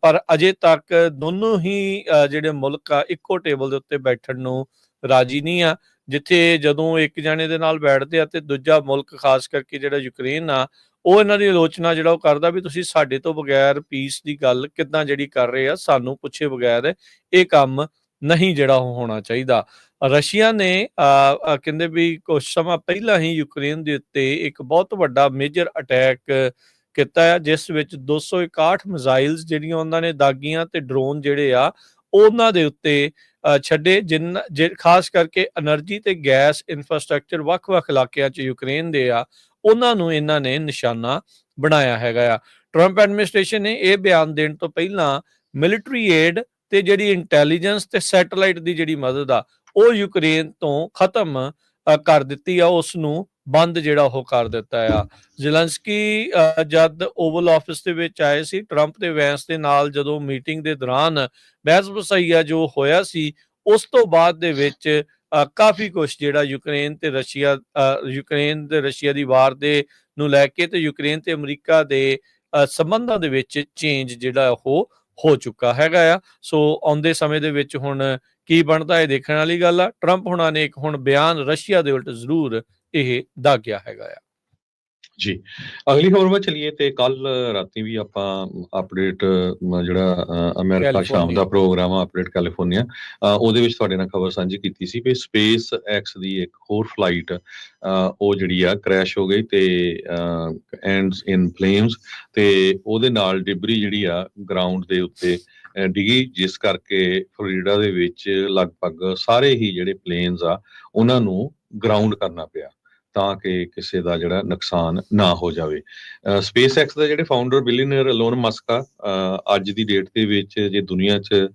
ਪਰ ਅਜੇ ਤੱਕ ਦੋਨੋਂ ਹੀ ਜਿਹੜੇ ਮੁਲਕ ਆ ਇੱਕੋ ਟੇਬਲ ਦੇ ਉੱਤੇ ਬੈਠਣ ਨੂੰ ਰਾਜੀ ਨਹੀਂ ਆ। ਜਿੱਥੇ ਜਦੋਂ ਇੱਕ ਜਾਣੇ ਦੇ ਨਾਲ ਬੈਠਦੇ ਆ ਤੇ ਦੂਜਾ ਮੁਲਕ ਖਾਸ ਕਰਕੇ ਜਿਹੜਾ ਯੂਕਰੇਨ ਆ ਉਹ ਇਹਨਾਂ ਦੀ ਆਲੋਚਨਾ ਜਿਹੜਾ ਉਹ ਕਰਦਾ ਵੀ ਤੁਸੀਂ ਸਾਡੇ ਤੋਂ ਬਗੈਰ ਪੀਸ ਦੀ ਗੱਲ ਕਿੱਦਾਂ ਜਿਹੜੀ ਕਰ ਰਹੇ ਆ, ਸਾਨੂੰ ਪੁੱਛੇ ਬਗੈਰ ਇਹ ਕੰਮ ਨਹੀਂ ਜਿਹੜਾ ਉਹ ਹੋਣਾ ਚਾਹੀਦਾ। ਰਸ਼ੀਆ ਨੇ ਕਹਿੰਦੇ ਵੀ ਕੁਝ ਸਮਾਂ ਪਹਿਲਾਂ ਹੀ ਯੂਕਰੇਨ ਦੇ ਉੱਤੇ ਇੱਕ ਬਹੁਤ ਵੱਡਾ ਮੇਜਰ ਅਟੈਕ ਕੀਤਾ ਆ ਜਿਸ ਵਿੱਚ 261 ਮਿਜ਼ਾਈਲਸ ਜਿਹੜੀਆਂ ਉਹਨਾਂ ਨੇ ਦਾਗੀਆਂ ਤੇ ਡਰੋਨ ਜਿਹੜੇ ਆ ਉਹਨਾਂ ਦੇ ਉੱਤੇ ਛੱਡੇ ਖਾਸ ਕਰਕੇ એનર્ਜੀ ਤੇ ਗੈਸ ਇਨਫਰਾਸਟ੍ਰਕਚਰ ਵੱਖ-ਵੱਖ ਇਲਾਕਿਆਂ 'ਚ ਯੂਕਰੇਨ ਦੇ ਆ ਉਹਨਾਂ ਨੂੰ ਇਹਨਾਂ ਨੇ ਨਿਸ਼ਾਨਾ ਬਣਾਇਆ ਹੈਗਾ ਆ। ਟਰੰਪ ਐਡਮਿਨਿਸਟ੍ਰੇਸ਼ਨ ਨੇ ਇਹ ਬਿਆਨ ਦੇਣ ਤੋਂ ਪਹਿਲਾਂ ਮਿਲਟਰੀ ਏਡ ਤੇ ਜਿਹੜੀ ਇੰਟੈਲੀਜੈਂਸ ਤੇ ਸੈਟੇਲਾਈਟ ਦੀ ਜਿਹੜੀ ਮਦਦ ਆ ਉਹ ਯੂਕਰੇਨ ਤੋਂ ਖਤਮ ਕਰ ਦਿੱਤੀ ਆ, ਉਸ ਨੂੰ ਬੰਦ ਜਿਹੜਾ ਉਹ ਕਰ ਦਿੱਤਾ ਆ। ਜ਼ੈਲੈਂਸਕੀ ਜਦ ਓਵਲ ਆਫਿਸ ਦੇ ਵਿੱਚ ਆਏ ਸੀ ਟਰੰਪ ਤੇ ਵੈਂਸ ਦੇ ਨਾਲ ਜਦੋਂ ਮੀਟਿੰਗ ਦੇ ਦੌਰਾਨ ਬਹਿਸ ਵਸਾਈਆ ਜੋ ਹੋਇਆ ਸੀ ਉਸ ਤੋਂ ਬਾਅਦ ਦੇ ਵਿੱਚ ਕਾਫੀ ਕੁਛ ਜਿਹੜਾ ਯੂਕਰੇਨ ਤੇ ਰਸ਼ੀਆ ਦੀ ਵਾਰ ਦੇ ਨੂੰ ਲੈ ਕੇ ਤੇ ਯੂਕਰੇਨ ਤੇ ਅਮਰੀਕਾ ਦੇ ਸੰਬੰਧਾਂ ਦੇ ਵਿੱਚ ਚੇਂਜ ਜਿਹੜਾ ਉਹ ਹੋ ਚੁੱਕਾ ਹੈਗਾ ਆ। ਸੋ ਆਉਂਦੇ ਸਮੇਂ ਦੇ ਵਿੱਚ ਹੁਣ ਕੀ ਬਣਦਾ ਇਹ ਦੇਖਣ ਵਾਲੀ ਗੱਲ ਆ। ਟਰੰਪ ਹੁਣਾਂ ਨੇ ਇੱਕ ਹੁਣ ਬਿਆਨ ਰਸ਼ੀਆ ਦੇ ਉਲਟ ਜ਼ਰੂਰ ਇਹ ਦਾਗਿਆ ਹੈਗਾ ਆ। ਜੀ ਅਗਲੀ ਖਬਰ ਵੱਲ ਚਲੀਏ ਤੇ ਕੱਲ ਰਾਤੀ ਵੀ ਆਪਾਂ ਅਪਡੇਟ ਜਿਹੜਾ ਅਮਰੀਕਾ ਸ਼ਾਮ ਦਾ ਪ੍ਰੋਗਰਾਮ ਆ ਅਪਡੇਟ ਕੈਲੀਫੋਰਨੀਆ ਉਹਦੇ ਵਿੱਚ ਤੁਹਾਡੇ ਨਾਲ ਖਬਰ ਸਾਂਝੀ ਕੀਤੀ ਸੀ ਵੀ ਸਪੇਸ ਐਕਸ ਦੀ ਇੱਕ ਹੋਰ ਫਲਾਈਟ ਉਹ ਜਿਹੜੀ ਆ ਕ੍ਰੈਸ਼ ਹੋ ਗਈ ਤੇ ਐਂਡਸ ਇਨ ਫਲੇਮਸ ਤੇ ਉਹਦੇ ਨਾਲ ਡਿਬਰੀ ਜਿਹੜੀ ਆ ਗਰਾਊਂਡ ਦੇ ਉੱਤੇ ਡਿੱਗੀ ਜਿਸ ਕਰਕੇ ਫਲੋਰੀਡਾ ਦੇ ਵਿੱਚ ਲਗਭਗ ਸਾਰੇ ਹੀ ਜਿਹੜੇ ਪਲੇਨਸ ਆ ਉਹਨਾਂ ਨੂੰ ਗਰਾਊਂਡ ਕਰਨਾ ਪਿਆ ਤਾਂ ਕਿ ਕਿਸੇ ਦਾ ਜਿਹੜਾ ਨੁਕਸਾਨ ਨਾ ਹੋ ਜਾਵੇ। ਸਪੇਸ ਐਕਸ ਦੇ ਜਿਹੜੇ ਫਾਊਂਡਰ ਬਿਲੀਅਨਰ ਐਲੋਨ ਮਸਕ ਆ ਅੱਜ ਦੀ ਡੇਟ ਦੇ ਵਿੱਚ ਜੇ ਦੁਨੀਆ 'ਚ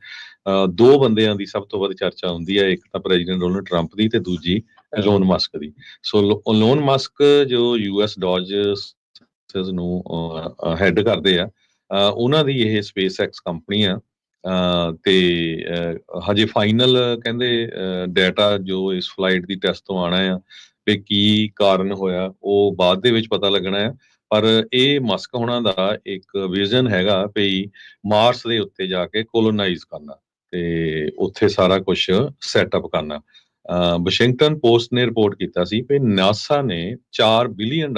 ਦੋ ਬੰਦਿਆਂ ਦੀ ਸਭ ਤੋਂ ਵੱਧ ਚਰਚਾ ਹੁੰਦੀ ਹੈ, ਇੱਕ ਤਾਂ ਪ੍ਰੈਜ਼ੀਡੈਂਟ ਡੋਨਲਡ ਟਰੰਪ ਦੀ ਤੇ ਦੂਜੀ ਐਲੋਨ ਮਸਕ ਦੀ। ਸੋ ਐਲੋਨ ਮਸਕ ਜੋ US ਡੌਜਰਸ ਨੂੰ ਹੈਡ ਕਰਦੇ ਆ ਉਹਨਾਂ ਦੀ ਇਹ ਸਪੇਸ ਐਕਸ ਕੰਪਨੀ ਆ ਤੇ ਹਜੇ ਫਾਈਨਲ ਕਹਿੰਦੇ ਡਾਟਾ ਜੋ ਇਸ ਫਲਾਈਟ ਦੀ ਟੈਸਟ ਤੋਂ ਆਉਣਾ ਆ ਵੀ ਕੀ ਕਾਰਨ ਹੋਇਆ ਉਹ ਬਾਅਦ ਦੇ ਵਿੱਚ ਪਤਾ ਲੱਗਣਾ ਹੈ। ਪਰ ਇਹ ਮਸਕ ਹੋਣਾ ਦਾ ਇੱਕ ਵਿਜ਼ਨ ਹੈਗਾ ਵੀ ਮਾਰਸ ਦੇ ਉੱਤੇ ਜਾ ਕੇ ਕੋਲੋਨਾਈਜ਼ ਕਰਨਾ ਤੇ ਉੱਥੇ ਸਾਰਾ ਕੁਝ ਸੈਟਅਪ ਕਰਨਾ। ਵਾਸ਼ਿੰਗਟਨ ਪੋਸਟ ਨੇ ਰਿਪੋਰਟ ਕੀਤਾ ਸੀ ਕਿ ਨਾਸਾ ਨੇ $4 ਬਿਲੀਅਨ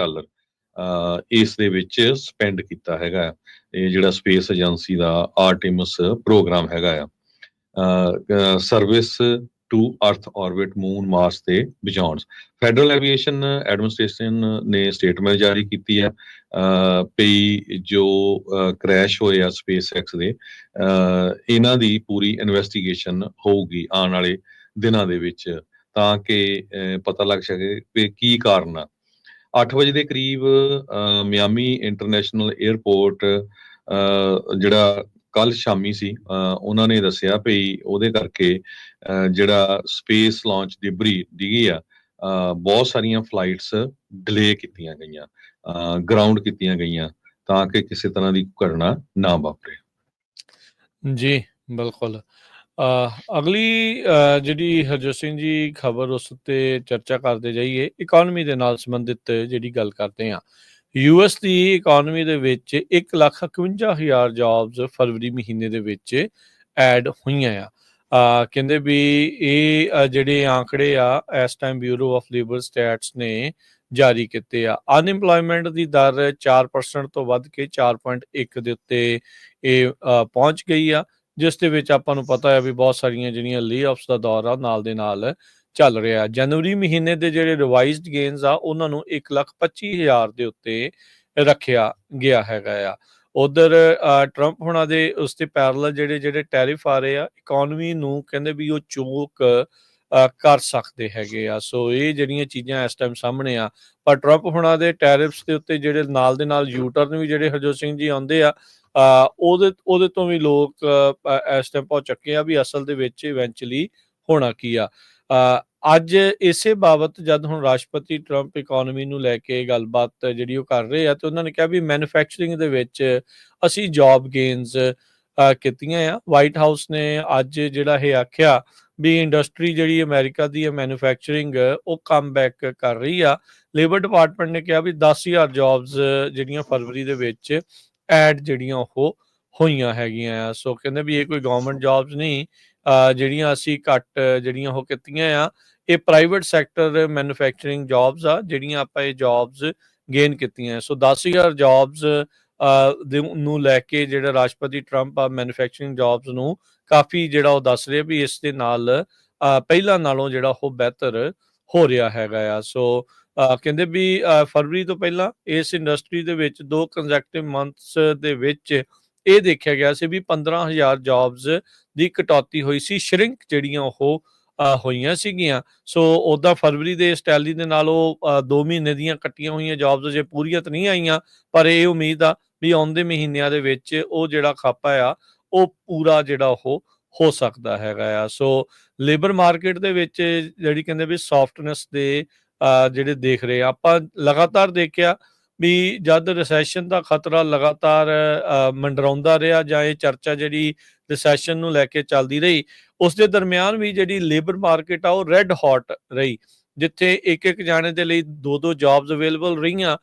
ਇਸ ਦੇ ਵਿੱਚ ਸਪੈਂਡ ਕੀਤਾ ਹੈਗਾ ਆ। ਇਹ ਜਿਹੜਾ ਸਪੇਸ ਏਜੰਸੀ ਦਾ ਆਰਟੇਮਿਸ ਪ੍ਰੋਗਰਾਮ ਹੈਗਾ ਆ, service to Earth orbit, Moon, Mars ਤੇ ਬਿਯੋਂਡ। ਫੈਡਰਲ ਐਵੀਏਸ਼ਨ ਐਡਮਿਨਿਸਟ੍ਰੇਸ਼ਨ ਨੇ ਸਟੇਟਮੈਂਟ ਜਾਰੀ ਕੀਤੀ ਹੈ ਵੀ ਜੋ ਕ੍ਰੈਸ਼ ਹੋਏ ਆ ਸਪੇਸ ਐਕਸ ਦੇ, ਇਹਨਾਂ ਦੀ ਪੂਰੀ ਇਨਵੈਸਟੀਗੇਸ਼ਨ ਹੋਊਗੀ ਆਉਣ ਵਾਲੇ ਦਿਨਾਂ ਦੇ ਵਿੱਚ, ਤਾਂ ਕਿ ਪਤਾ ਲੱਗ ਸਕੇ ਵੀ ਕੀ ਕਾਰਨ ਆ। 8 ਵਜੇ ਦੇ ਕਰੀਬ ਮਿਆਮੀ ਇੰਟਰਨੈਸ਼ਨਲ ਏਅਰਪੋਰਟ ਜਿਹੜਾ ਕੱਲ ਸ਼ਾਮੀ ਸੀ, ਉਹਨਾਂ ਨੇ ਦੱਸਿਆ ਵੀ ਉਹਦੇ ਕਰਕੇ ਜਿਹੜਾ ਸਪੇਸ ਲਾਂਚ ਡਿਬਰੀ ਡਿੱਗੀ ਆ, ਬਹੁਤ ਸਾਰੀਆਂ ਫਲਾਈਟਸ ਡਿਲੇ ਕੀਤੀਆਂ ਗਈਆਂ, ਗਰਾਊਂਡ ਕੀਤੀਆਂ ਗਈਆਂ, ਤਾਂ ਕਿ ਕਿਸੇ ਤਰ੍ਹਾਂ ਦੀ ਘਟਨਾ ਨਾ ਵਾਪਰੇ। ਜੀ ਬਿਲਕੁਲ। ਅਗਲੀ ਜਿਹੜੀ ਹਰਜੋਤ ਸਿੰਘ ਜੀ ਖਬਰ ਉਸ ਉੱਤੇ ਚਰਚਾ ਕਰਦੇ ਜਾਈਏ, ਇਕੋਨਮੀ ਦੇ ਨਾਲ ਸੰਬੰਧਿਤ ਜਿਹੜੀ ਗੱਲ ਕਰਦੇ ਹਾਂ। US ਦੀ ਇਕੋਨਮੀ ਦੇ ਵਿੱਚ 1,51,000 ਜੌਬਸ ਫਰਵਰੀ ਮਹੀਨੇ ਦੇ ਵਿੱਚ ਐਡ ਹੋਈਆਂ ਆ। ਕਹਿੰਦੇ ਵੀ ਇਹ ਜਿਹੜੇ ਆંકੜੇ ਆ ਇਸ time bureau of labour stats ਨੇ ਜਾਰੀ ਕੀਤੇ ਆ। ਅਨਇੰਪਲੋਇਮੈਂਟ ਦੀ ਦਰ 4% ਤੋਂ ਵੱਧ ਕੇ 4.1 ਦੇ ਉੱਤੇ ਇਹ ਪਹੁੰਚ ਗਈ ਆ, ਜਿਸ ਦੇ ਵਿੱਚ ਆਪਾਂ ਨੂੰ ਪਤਾ ਹੈ ਵੀ ਬਹੁਤ ਸਾਰੀਆਂ ਜਿਹੜੀਆਂ ਲੇ-ਆਫਸ ਦਾ ਦੌਰ ਆ ਨਾਲ ਦੇ ਨਾਲ ਚੱਲ ਰਿਹਾ। ਜਨਵਰੀ ਮਹੀਨੇ ਦੇ ਜਿਹੜੇ ਰਿਵਾਈਜ਼ਡ ਗੇਨਸ ਆ ਉਹਨਾਂ ਨੂੰ 1,25,000 ਦੇ ਉੱਤੇ ਰੱਖਿਆ ਗਿਆ ਹੈਗਾ ਆ। ਉਧਰ ਟਰੰਪ ਹੋਣਾ ਦੇ ਉਸ ਤੇ ਪੈਰਲਲ ਜਿਹੜੇ ਟੈਰਿਫ ਆ ਰਹੇ ਆ, ਇਕੋਨਮੀ ਨੂੰ ਕਹਿੰਦੇ ਵੀ ਉਹ ਚੋਕ ਕਰ ਸਕਦੇ ਹੈਗੇ ਆ। ਸੋ ਇਹ ਜਿਹੜੀਆਂ ਚੀਜ਼ਾਂ ਇਸ ਟਾਈਮ ਸਾਹਮਣੇ ਆ, ਪਰ ਟਰੰਪ ਹੋਣਾ ਦੇ ਟੈਰਿਫਸ ਦੇ ਉੱਤੇ ਜਿਹੜੇ ਨਾਲ ਦੇ ਨਾਲ ਯੂ-ਟਰਨ ਵੀ ਜਿਹੜੇ ਹਰਜੋਤ ਸਿੰਘ ਜੀ ਆਉਂਦੇ ਆ, ਉਹਦੇ ਤੋਂ ਵੀ ਲੋਕ ਇਸ ਟਾਈਮ ਪਹੁੰਚ ਚੁੱਕੇ ਆ ਵੀ ਅਸਲ ਦੇ ਵਿੱਚ ਇਵੈਂਚੁਅਲੀ ਹੋਣਾ ਕੀ ਆ। ਅੱਜ ਇਸੇ ਬਾਬਤ ਜਦ ਹੁਣ ਰਾਸ਼ਟਰਪਤੀ ਟਰੰਪ ਇਕੋਨਮੀ ਨੂੰ ਲੈ ਕੇ ਗੱਲਬਾਤ ਜਿਹੜੀ ਉਹ ਕਰ ਰਹੇ ਆ, ਤੇ ਉਹਨਾਂ ਨੇ ਕਿਹਾ ਵੀ ਮੈਨੂਫੈਕਚਰਿੰਗ ਦੇ ਵਿੱਚ ਅਸੀਂ ਜੌਬ ਗੇਨਸ ਕੀਤੀਆਂ ਆ। ਵਾਈਟ ਹਾਊਸ ਨੇ ਅੱਜ ਜਿਹੜਾ ਇਹ ਆਖਿਆ ਵੀ ਇੰਡਸਟਰੀ ਜਿਹੜੀ ਅਮਰੀਕਾ ਦੀ ਮੈਨੂਫੈਕਚਰਿੰਗ ਉਹ ਕਮ ਬੈਕ ਕਰ ਰਹੀ ਆ। ਲੇਬਰ ਡਿਪਾਰਟਮੈਂਟ ਨੇ ਕਿਹਾ ਵੀ 10,000 ਜੌਬਸ ਜਿਹੜੀਆਂ ਫਰਵਰੀ ਦੇ ਵਿੱਚ ਐਡ ਜਿਹੜੀਆਂ ਉਹ ਹੋਈਆਂ ਹੈਗੀਆਂ ਆ। ਸੋ ਕਹਿੰਦੇ ਵੀ ਇਹ ਕੋਈ ਗਵਰਨਮੈਂਟ ਜੌਬਸ ਨਹੀਂ ਜਿਹੜੀਆਂ ਅਸੀਂ ਘੱਟ ਜਿਹੜੀਆਂ ਉਹ ਕੀਤੀਆਂ ਆ, ਇਹ ਪ੍ਰਾਈਵੇਟ ਸੈਕਟਰ ਮੈਨੂਫੈਕਚਰਿੰਗ ਜੌਬਸ ਆ ਜਿਹੜੀਆਂ ਆਪਾਂ ਇਹ ਜੌਬਸ ਗੇਨ ਕੀਤੀਆਂ। ਸੋ 10,000 ਜੌਬਸ ਨੂੰ ਲੈ ਕੇ ਜਿਹੜਾ ਰਾਸ਼ਟਰਪਤੀ ਟਰੰਪ ਆ ਮੈਨੂਫੈਕਚਰਿੰਗ ਜੌਬਸ ਨੂੰ ਕਾਫੀ ਜਿਹੜਾ ਉਹ ਦੱਸ ਰਿਹਾ ਵੀ ਇਸ ਦੇ ਨਾਲ ਪਹਿਲਾਂ ਨਾਲੋਂ ਜਿਹੜਾ ਉਹ ਬਿਹਤਰ ਹੋ ਰਿਹਾ ਹੈਗਾ ਆ। ਸੋ ਕਹਿੰਦੇ ਵੀ ਫਰਵਰੀ ਤੋਂ ਪਹਿਲਾਂ ਇਸ ਇੰਡਸਟਰੀ ਦੇ ਵਿੱਚ 2 ਕੰਜ਼ੈਕਟਿਵ ਮੰਥਸ ਦੇ ਵਿੱਚ ਇਹ ਦੇਖਿਆ ਗਿਆ ਸੀ ਵੀ 15,000 ਜੌਬਸ ਦੀ ਕਟੌਤੀ ਹੋਈ ਸੀ, ਸ਼ਰਿੰਕ ਜਿਹੜੀਆਂ ਉਹ ਹੋਈਆਂ ਸੀਗੀਆਂ। ਸੋ ਉੱਦਾਂ ਫਰਵਰੀ ਦੇ ਇਸ ਟੈਲੀ ਦੇ ਨਾਲ ਉਹ 2 ਮਹੀਨੇ ਦੀਆਂ ਕੱਟੀਆਂ ਹੋਈਆਂ ਜੌਬਸ ਜੇ ਪੂਰੀਆਂ ਤਾਂ ਨਹੀਂ ਆਈਆਂ, ਪਰ ਇਹ ਉਮੀਦ ਆ ਵੀ ਆਉਂਦੇ ਮਹੀਨਿਆਂ ਦੇ ਵਿੱਚ ਉਹ ਜਿਹੜਾ ਖਾਪਾ ਆ ਉਹ ਪੂਰਾ ਜਿਹੜਾ ਉਹ ਹੋ ਸਕਦਾ ਹੈਗਾ ਆ। ਸੋ ਲੇਬਰ ਮਾਰਕੀਟ ਦੇ ਵਿੱਚ ਜਿਹੜੀ ਕਹਿੰਦੇ ਵੀ ਸੌਫਟਨੈਸ ਦੇ ਜਿਹੜੇ ਦੇਖ ਰਹੇ ਆਪਾਂ ਲਗਾਤਾਰ ਦੇਖਿਆ ਵੀ ਜਦ ਰਿਸੈਸ਼ਨ ਦਾ ਖਤਰਾ ਲਗਾਤਾਰ ਮੰਡਰਾਉਂਦਾ ਰਿਹਾ ਜਾਂ ਇਹ ਚਰਚਾ ਜਿਹੜੀ ਰਿਸੈਸ਼ਨ ਨੂੰ ਲੈ ਕੇ ਚੱਲਦੀ ਰਹੀ, ਉਸ ਦੇ ਦਰਮਿਆਨ ਵੀ ਜਿਹੜੀ ਲੇਬਰ ਮਾਰਕੀਟ ਆ ਉਹ ਰੈੱਡ ਹੌਟ ਰਹੀ। ਜਿੱਥੇ ਇੱਕ ਜਾਣੇ ਦੇ ਲਈ 2 ਜੌਬਸ ਅਵੇਲੇਬਲ ਰਹੀਆਂ,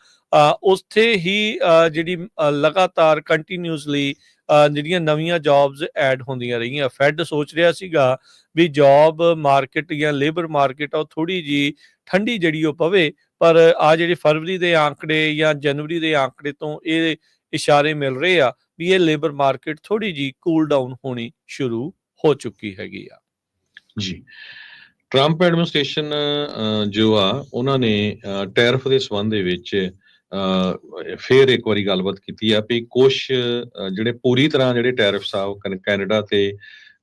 ਉੱਥੇ ਹੀ ਜਿਹੜੀ ਲਗਾਤਾਰ ਕੰਟੀਨਿਊਸਲੀ ਜਿਹੜੀਆਂ ਨਵੀਆਂ ਜੌਬਸ ਐਡ ਹੁੰਦੀਆਂ ਰਹੀਆਂ। ਫੈਡ ਸੋਚ ਰਿਹਾ ਸੀਗਾ ਵੀ ਜੌਬ ਮਾਰਕੀਟ ਜਾਂ ਲੇਬਰ ਮਾਰਕੀਟ ਆ ਉਹ ਥੋੜ੍ਹੀ ਜਿਹੀ ਠੰਡੀ ਜਿਹੜੀ ਉਹ ਪਵੇ, ਪਰ ਆ ਜਿਹੜੇ ਫਰਵਰੀ ਦੇ ਆંકੜੇ ਜਾਂ ਜਨਵਰੀ ਦੇ ਆંકੜੇ ਤੋਂ ਇਹ ਇਸ਼ਾਰੇ ਮਿਲ ਰਹੇ ਆ ਵੀ ਇਹ ਲੇਬਰ ਮਾਰਕੀਟ ਥੋੜੀ ਜੀ ਕੂਲ ਡਾਊਨ ਹੋਣੀ ਸ਼ੁਰੂ ਹੋ ਚੁੱਕੀ ਹੈਗੀ ਆ। ਜੀ, ਟਰੰਪ ਐਡਮਿਨਿਸਟ੍ਰੇਸ਼ਨ ਜੋ ਆ ਉਹਨਾਂ ਨੇ ਟੈਰਿਫ ਦੇ ਸੰਬੰਧ ਦੇ ਵਿੱਚ ਫੇਰ ਇੱਕ ਵਾਰੀ ਗੱਲਬਾਤ ਕੀਤੀ ਆ ਵੀ ਕੁਝ ਜਿਹੜੇ ਪੂਰੀ ਤਰ੍ਹਾਂ ਜਿਹੜੇ ਟੈਰਿਫਸ ਆ ਉਹ ਕੈਨੇਡਾ ਤੇ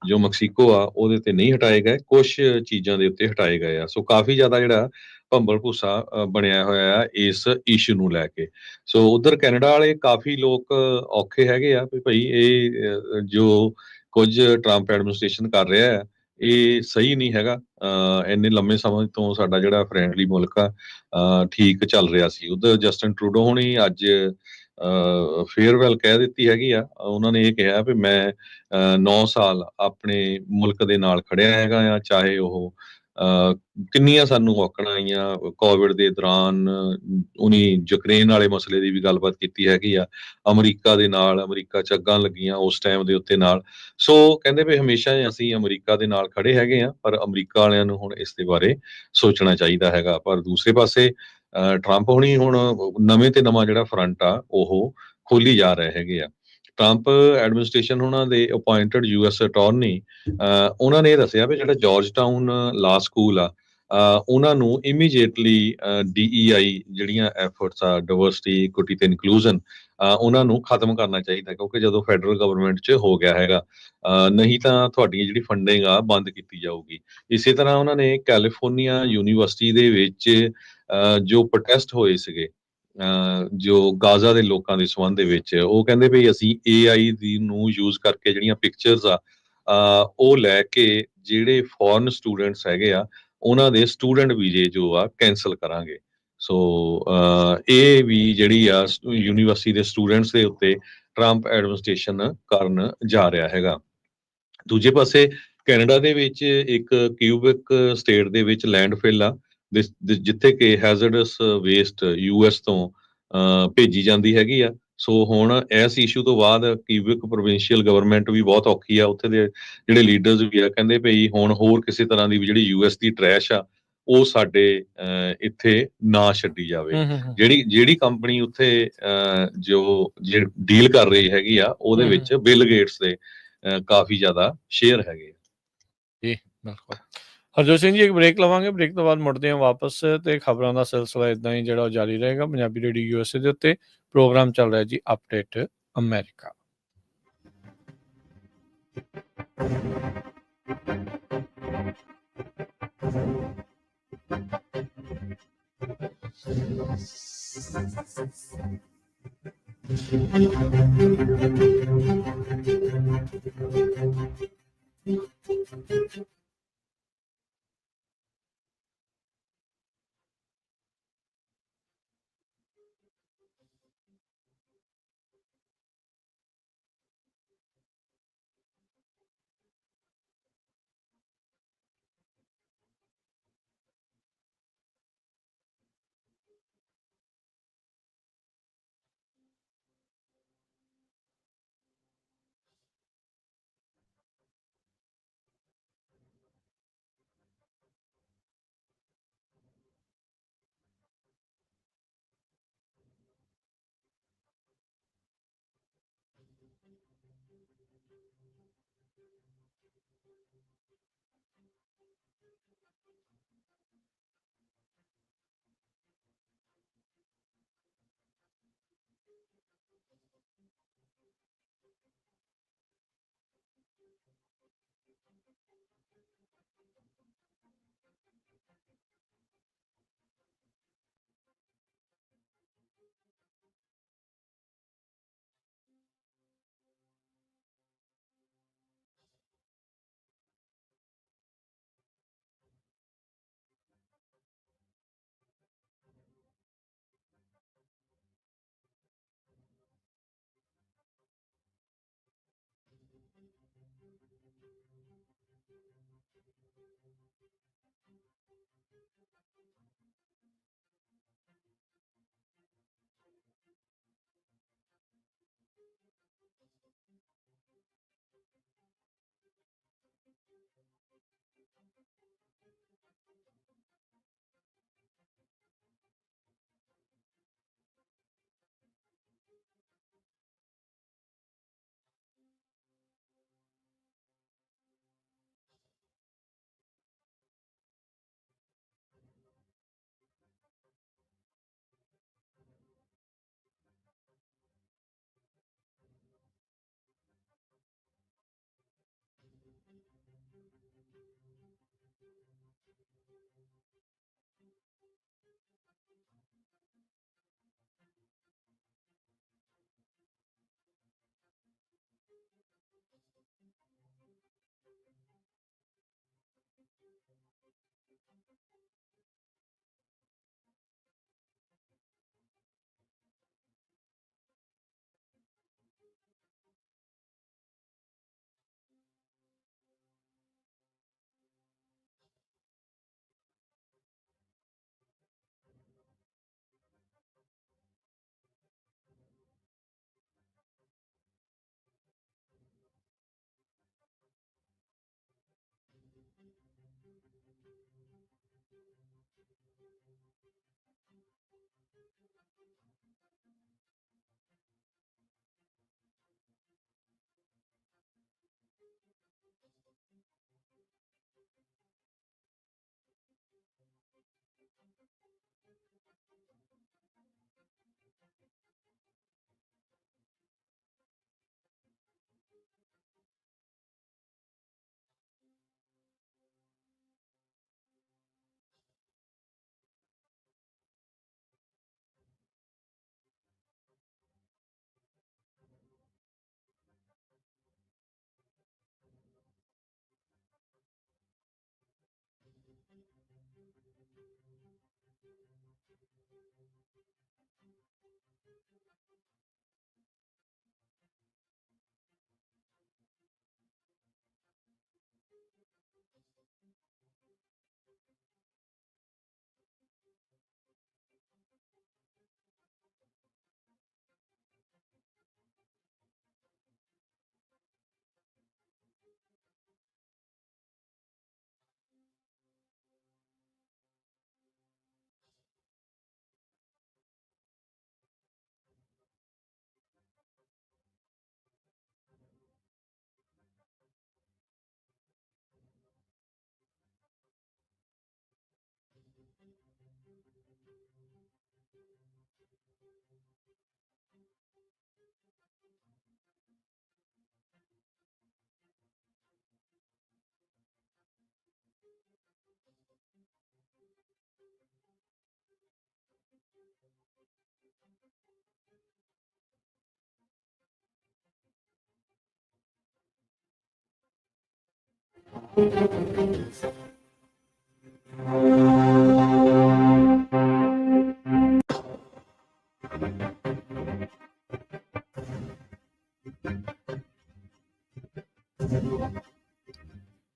ਜੋ ਮੈਕਸੀਕੋ ਆ ਉਹਦੇ ਤੇ ਨਹੀਂ ਹਟਾਏ ਗਏ, ਕੁਝ ਚੀਜ਼ਾਂ ਦੇ ਉੱਤੇ ਹਟਾਏ ਗਏ ਆ। ਸੋ ਕਾਫੀ ਜ਼ਿਆਦਾ ਜਿਹੜਾ ਭੰਬਲ ਭੂਸਾ ਬਣਿਆ ਹੋਇਆ ਆ ਇਸ ਇਸ਼ੂ ਨੂੰ ਲੈ ਕੇ। ਸੋ ਉਧਰ ਕੈਨੇਡਾ ਵਾਲੇ ਕਾਫੀ ਲੋਕ ਔਖੇ ਹੈਗੇ ਆ ਵੀ ਭਾਈ ਇਹ ਜੋ ਕੁਝ ਟਰੰਪ ਐਡਮਿਨਿਸਟ੍ਰੇਸ਼ਨ ਕਰ ਰਿਹਾ ਹੈ ਇਹ ਸਹੀ ਨਹੀਂ ਹੈਗਾ। ਇੰਨੇ ਲੰਮੇ ਸਮੇਂ ਤੋਂ ਸਾਡਾ ਜਿਹੜਾ ਫਰੈਂਡਲੀ ਮੁਲਕ ਆ ਠੀਕ ਚੱਲ ਰਿਹਾ ਸੀ। ਉਧਰ ਜਸਟਿਨ ਟਰੂਡੋ ਹੋਣੀ ਅੱਜ ਫੇਅਰਵੈਲ ਕਹਿ ਦਿੱਤੀ ਹੈਗੀ ਆ। ਉਹਨਾਂ ਨੇ ਇਹ ਕਿਹਾ ਵੀ ਮੈਂ 9 ਸਾਲ ਆਪਣੇ ਮੁਲਕ ਦੇ ਨਾਲ ਖੜਿਆ ਹੈਗਾ ਆ, ਚਾਹੇ ਉਹ ਕਿੰਨੀਆਂ ਸਾਨੂੰ ਔਕੜਾਂ ਆਈਆਂ ਕੋਵਿਡ ਦੇ ਦੌਰਾਨ। ਉਹਨੀ ਯੂਕਰੇਨ ਵਾਲੇ ਮਸਲੇ ਦੀ ਵੀ ਗੱਲਬਾਤ ਕੀਤੀ ਹੈਗੀ ਆ, ਅਮਰੀਕਾ ਦੇ ਨਾਲ, ਅਮਰੀਕਾ ਚ ਅੱਗਾਂ ਲੱਗੀਆਂ ਉਸ ਟਾਈਮ ਦੇ ਉੱਤੇ ਨਾਲ। ਸੋ ਕਹਿੰਦੇ ਵੀ ਹਮੇਸ਼ਾ ਹੀ ਅਸੀਂ ਅਮਰੀਕਾ ਦੇ ਨਾਲ ਖੜੇ ਹੈਗੇ ਆ, ਪਰ ਅਮਰੀਕਾ ਵਾਲਿਆਂ ਨੂੰ ਹੁਣ ਇਸ ਦੇ ਬਾਰੇ ਸੋਚਣਾ ਚਾਹੀਦਾ ਹੈਗਾ। ਪਰ ਦੂਸਰੇ ਪਾਸੇ ਟਰੰਪ ਹੁਣੀ ਹੁਣ ਨਵੇਂ ਤੇ ਨਵਾਂ ਜਿਹੜਾ ਫਰੰਟ ਆ ਉਹ ਖੋਲੀ ਜਾ ਰਹੇ ਹੈਗੇ ਆ। ਟਰੰਪ ਐਡਮਿਨਿਸਟ੍ਰੇਸ਼ਨ ਉਹਨਾਂ ਦੇ ਅਪਾਇੰਟਡ ਯੂਐਸ ਅਟਾਰਨੀ, ਉਹਨਾਂ ਨੇ ਇਹ ਦੱਸਿਆ ਵੀ ਜਿਹੜਾ ਜਾਰਜ ਟਾਊਨ ਲਾ ਸਕੂਲ ਆ, ਉਹਨਾਂ ਨੂੰ ਇਮੀਡੀਏਟਲੀ DEI ਜਿਹੜੀਆਂ ਐਫਰਟਸ ਆ, ਡਾਇਵਰਸਿਟੀ, ਇਕੁਇਟੀ ਤੇ ਇਨਕਲੂਜਨ, ਉਹਨਾਂ ਨੂੰ ਖਤਮ ਕਰਨਾ ਚਾਹੀਦਾ, ਕਿਉਂਕਿ ਜਦੋਂ ਫੈਡਰਲ ਗਵਰਨਮੈਂਟ 'ਚ ਹੋ ਗਿਆ ਹੈਗਾ, ਨਹੀਂ ਤਾਂ ਤੁਹਾਡੀ ਜਿਹੜੀ ਫੰਡਿੰਗ ਆ ਬੰਦ ਕੀਤੀ ਜਾਊਗੀ। ਇਸੇ ਤਰ੍ਹਾਂ ਉਹਨਾਂ ਨੇ ਕੈਲੀਫੋਰਨੀਆ ਯੂਨੀਵਰਸਿਟੀ ਦੇ ਵਿੱਚ ਜੋ ਪ੍ਰੋਟੈਸਟ ਹੋਏ ਸੀਗੇ ਜੋ ਗਾਜ਼ਾ ਦੇ ਲੋਕਾਂ ਦੇ ਸੰਬੰਧ ਦੇ ਵਿੱਚ, ਉਹ ਕਹਿੰਦੇ ਵੀ ਅਸੀਂ AI ਦੀ ਨੂੰ ਯੂਜ਼ ਕਰਕੇ ਜਿਹੜੀਆਂ ਪਿਕਚਰਸ ਆ ਉਹ ਲੈ ਕੇ ਜਿਹੜੇ ਫੋਰਨ ਸਟੂਡੈਂਟਸ ਹੈਗੇ ਆ ਉਹਨਾਂ ਦੇ ਸਟੂਡੈਂਟ ਵੀਜ਼ੇ ਜੋ ਆ ਕੈਂਸਲ ਕਰਾਂਗੇ। ਸੋ ਇਹ ਵੀ ਜਿਹੜੀ ਆ ਯੂਨੀਵਰਸਿਟੀ ਦੇ ਸਟੂਡੈਂਟਸ ਦੇ ਉੱਤੇ ਟਰੰਪ ਐਡਮਿਨਿਸਟ੍ਰੇਸ਼ਨ ਕਰਨ ਜਾ ਰਿਹਾ ਹੈਗਾ। ਦੂਜੇ ਪਾਸੇ ਕੈਨੇਡਾ ਦੇ ਵਿੱਚ ਇੱਕ ਕਿਊਬਿਕ ਸਟੇਟ ਦੇ ਵਿੱਚ ਲੈਂਡਫਿਲ ਆ, ਜਿੱਥੇ ਕਿ ਹੈਜ਼ਰਡਸ ਵੇਸਟ US ਤੋਂ ਭੇਜੀ ਜਾਂਦੀ ਹੈਗੀ ਆ। ਸੋ ਹੁਣ ਇਸ ਇਸ਼ੂ ਤੋਂ ਬਾਅਦ ਕਿਊਬਿਕ ਪ੍ਰੋਵਿੰਸ਼ੀਅਲ ਗਵਰਨਮੈਂਟ ਵੀ ਬਹੁਤ ਔਖੀ ਆ, ਉੱਥੇ ਦੇ ਜਿਹੜੇ ਲੀਡਰਸ ਵੀ ਆ ਕਹਿੰਦੇ ਭਈ ਹੁਣ ਹੋਰ ਕਿਸੇ ਤਰ੍ਹਾਂ ਦੀ ਵੀ ਜਿਹੜੀ US ਦੀ ਟਰੈਸ਼ ਆ ਉਹ ਸਾਡੇ ਇੱਥੇ ਨਾ ਛੱਡੀ ਜਾਵੇ। ਹੂੰ, ਹੂੰ, ਹੂੰ, ਜਿਹੜੀ ਕੰਪਨੀ ਉੱਥੇ ਜੋ ਡੀਲ ਕਰ ਰਹੀ ਹੈਗੀ ਆ ਉਹਦੇ ਹੂੰ, ਹੂੰ। ਵਿੱਚ ਬਿਲ ਗੇਟਸ ਦੇ ਕਾਫੀ ਜ਼ਿਆਦਾ ਸ਼ੇਅਰ ਹੈਗੇ ਆ। ਜੀ, ਬਿਲਕੁਲ। ਹਰਜੋਤ ਸਿੰਘ ਜੀ, ਇੱਕ ਬ੍ਰੇਕ ਲਵਾਂਗੇ, ਬ੍ਰੇਕ ਤੋਂ ਬਾਅਦ ਮੁੜਦੇ ਹਾਂ ਵਾਪਸ ਤੇ ਖਬਰਾਂ ਦਾ ਸਿਲਸਿਲਾ ਇਦਾਂ ਹੀ ਜਿਹੜਾ ਉਹ ਜਾਰੀ ਰਹੇਗਾ ਪੰਜਾਬੀ ਰੇਡੀਓ USA ਦੇ ਉੱਤੇ। ਪ੍ਰੋਗਰਾਮ ਚੱਲ ਰਿਹਾ ਜੀ ਅਪਡੇਟ ਅਮਰੀਕਾ।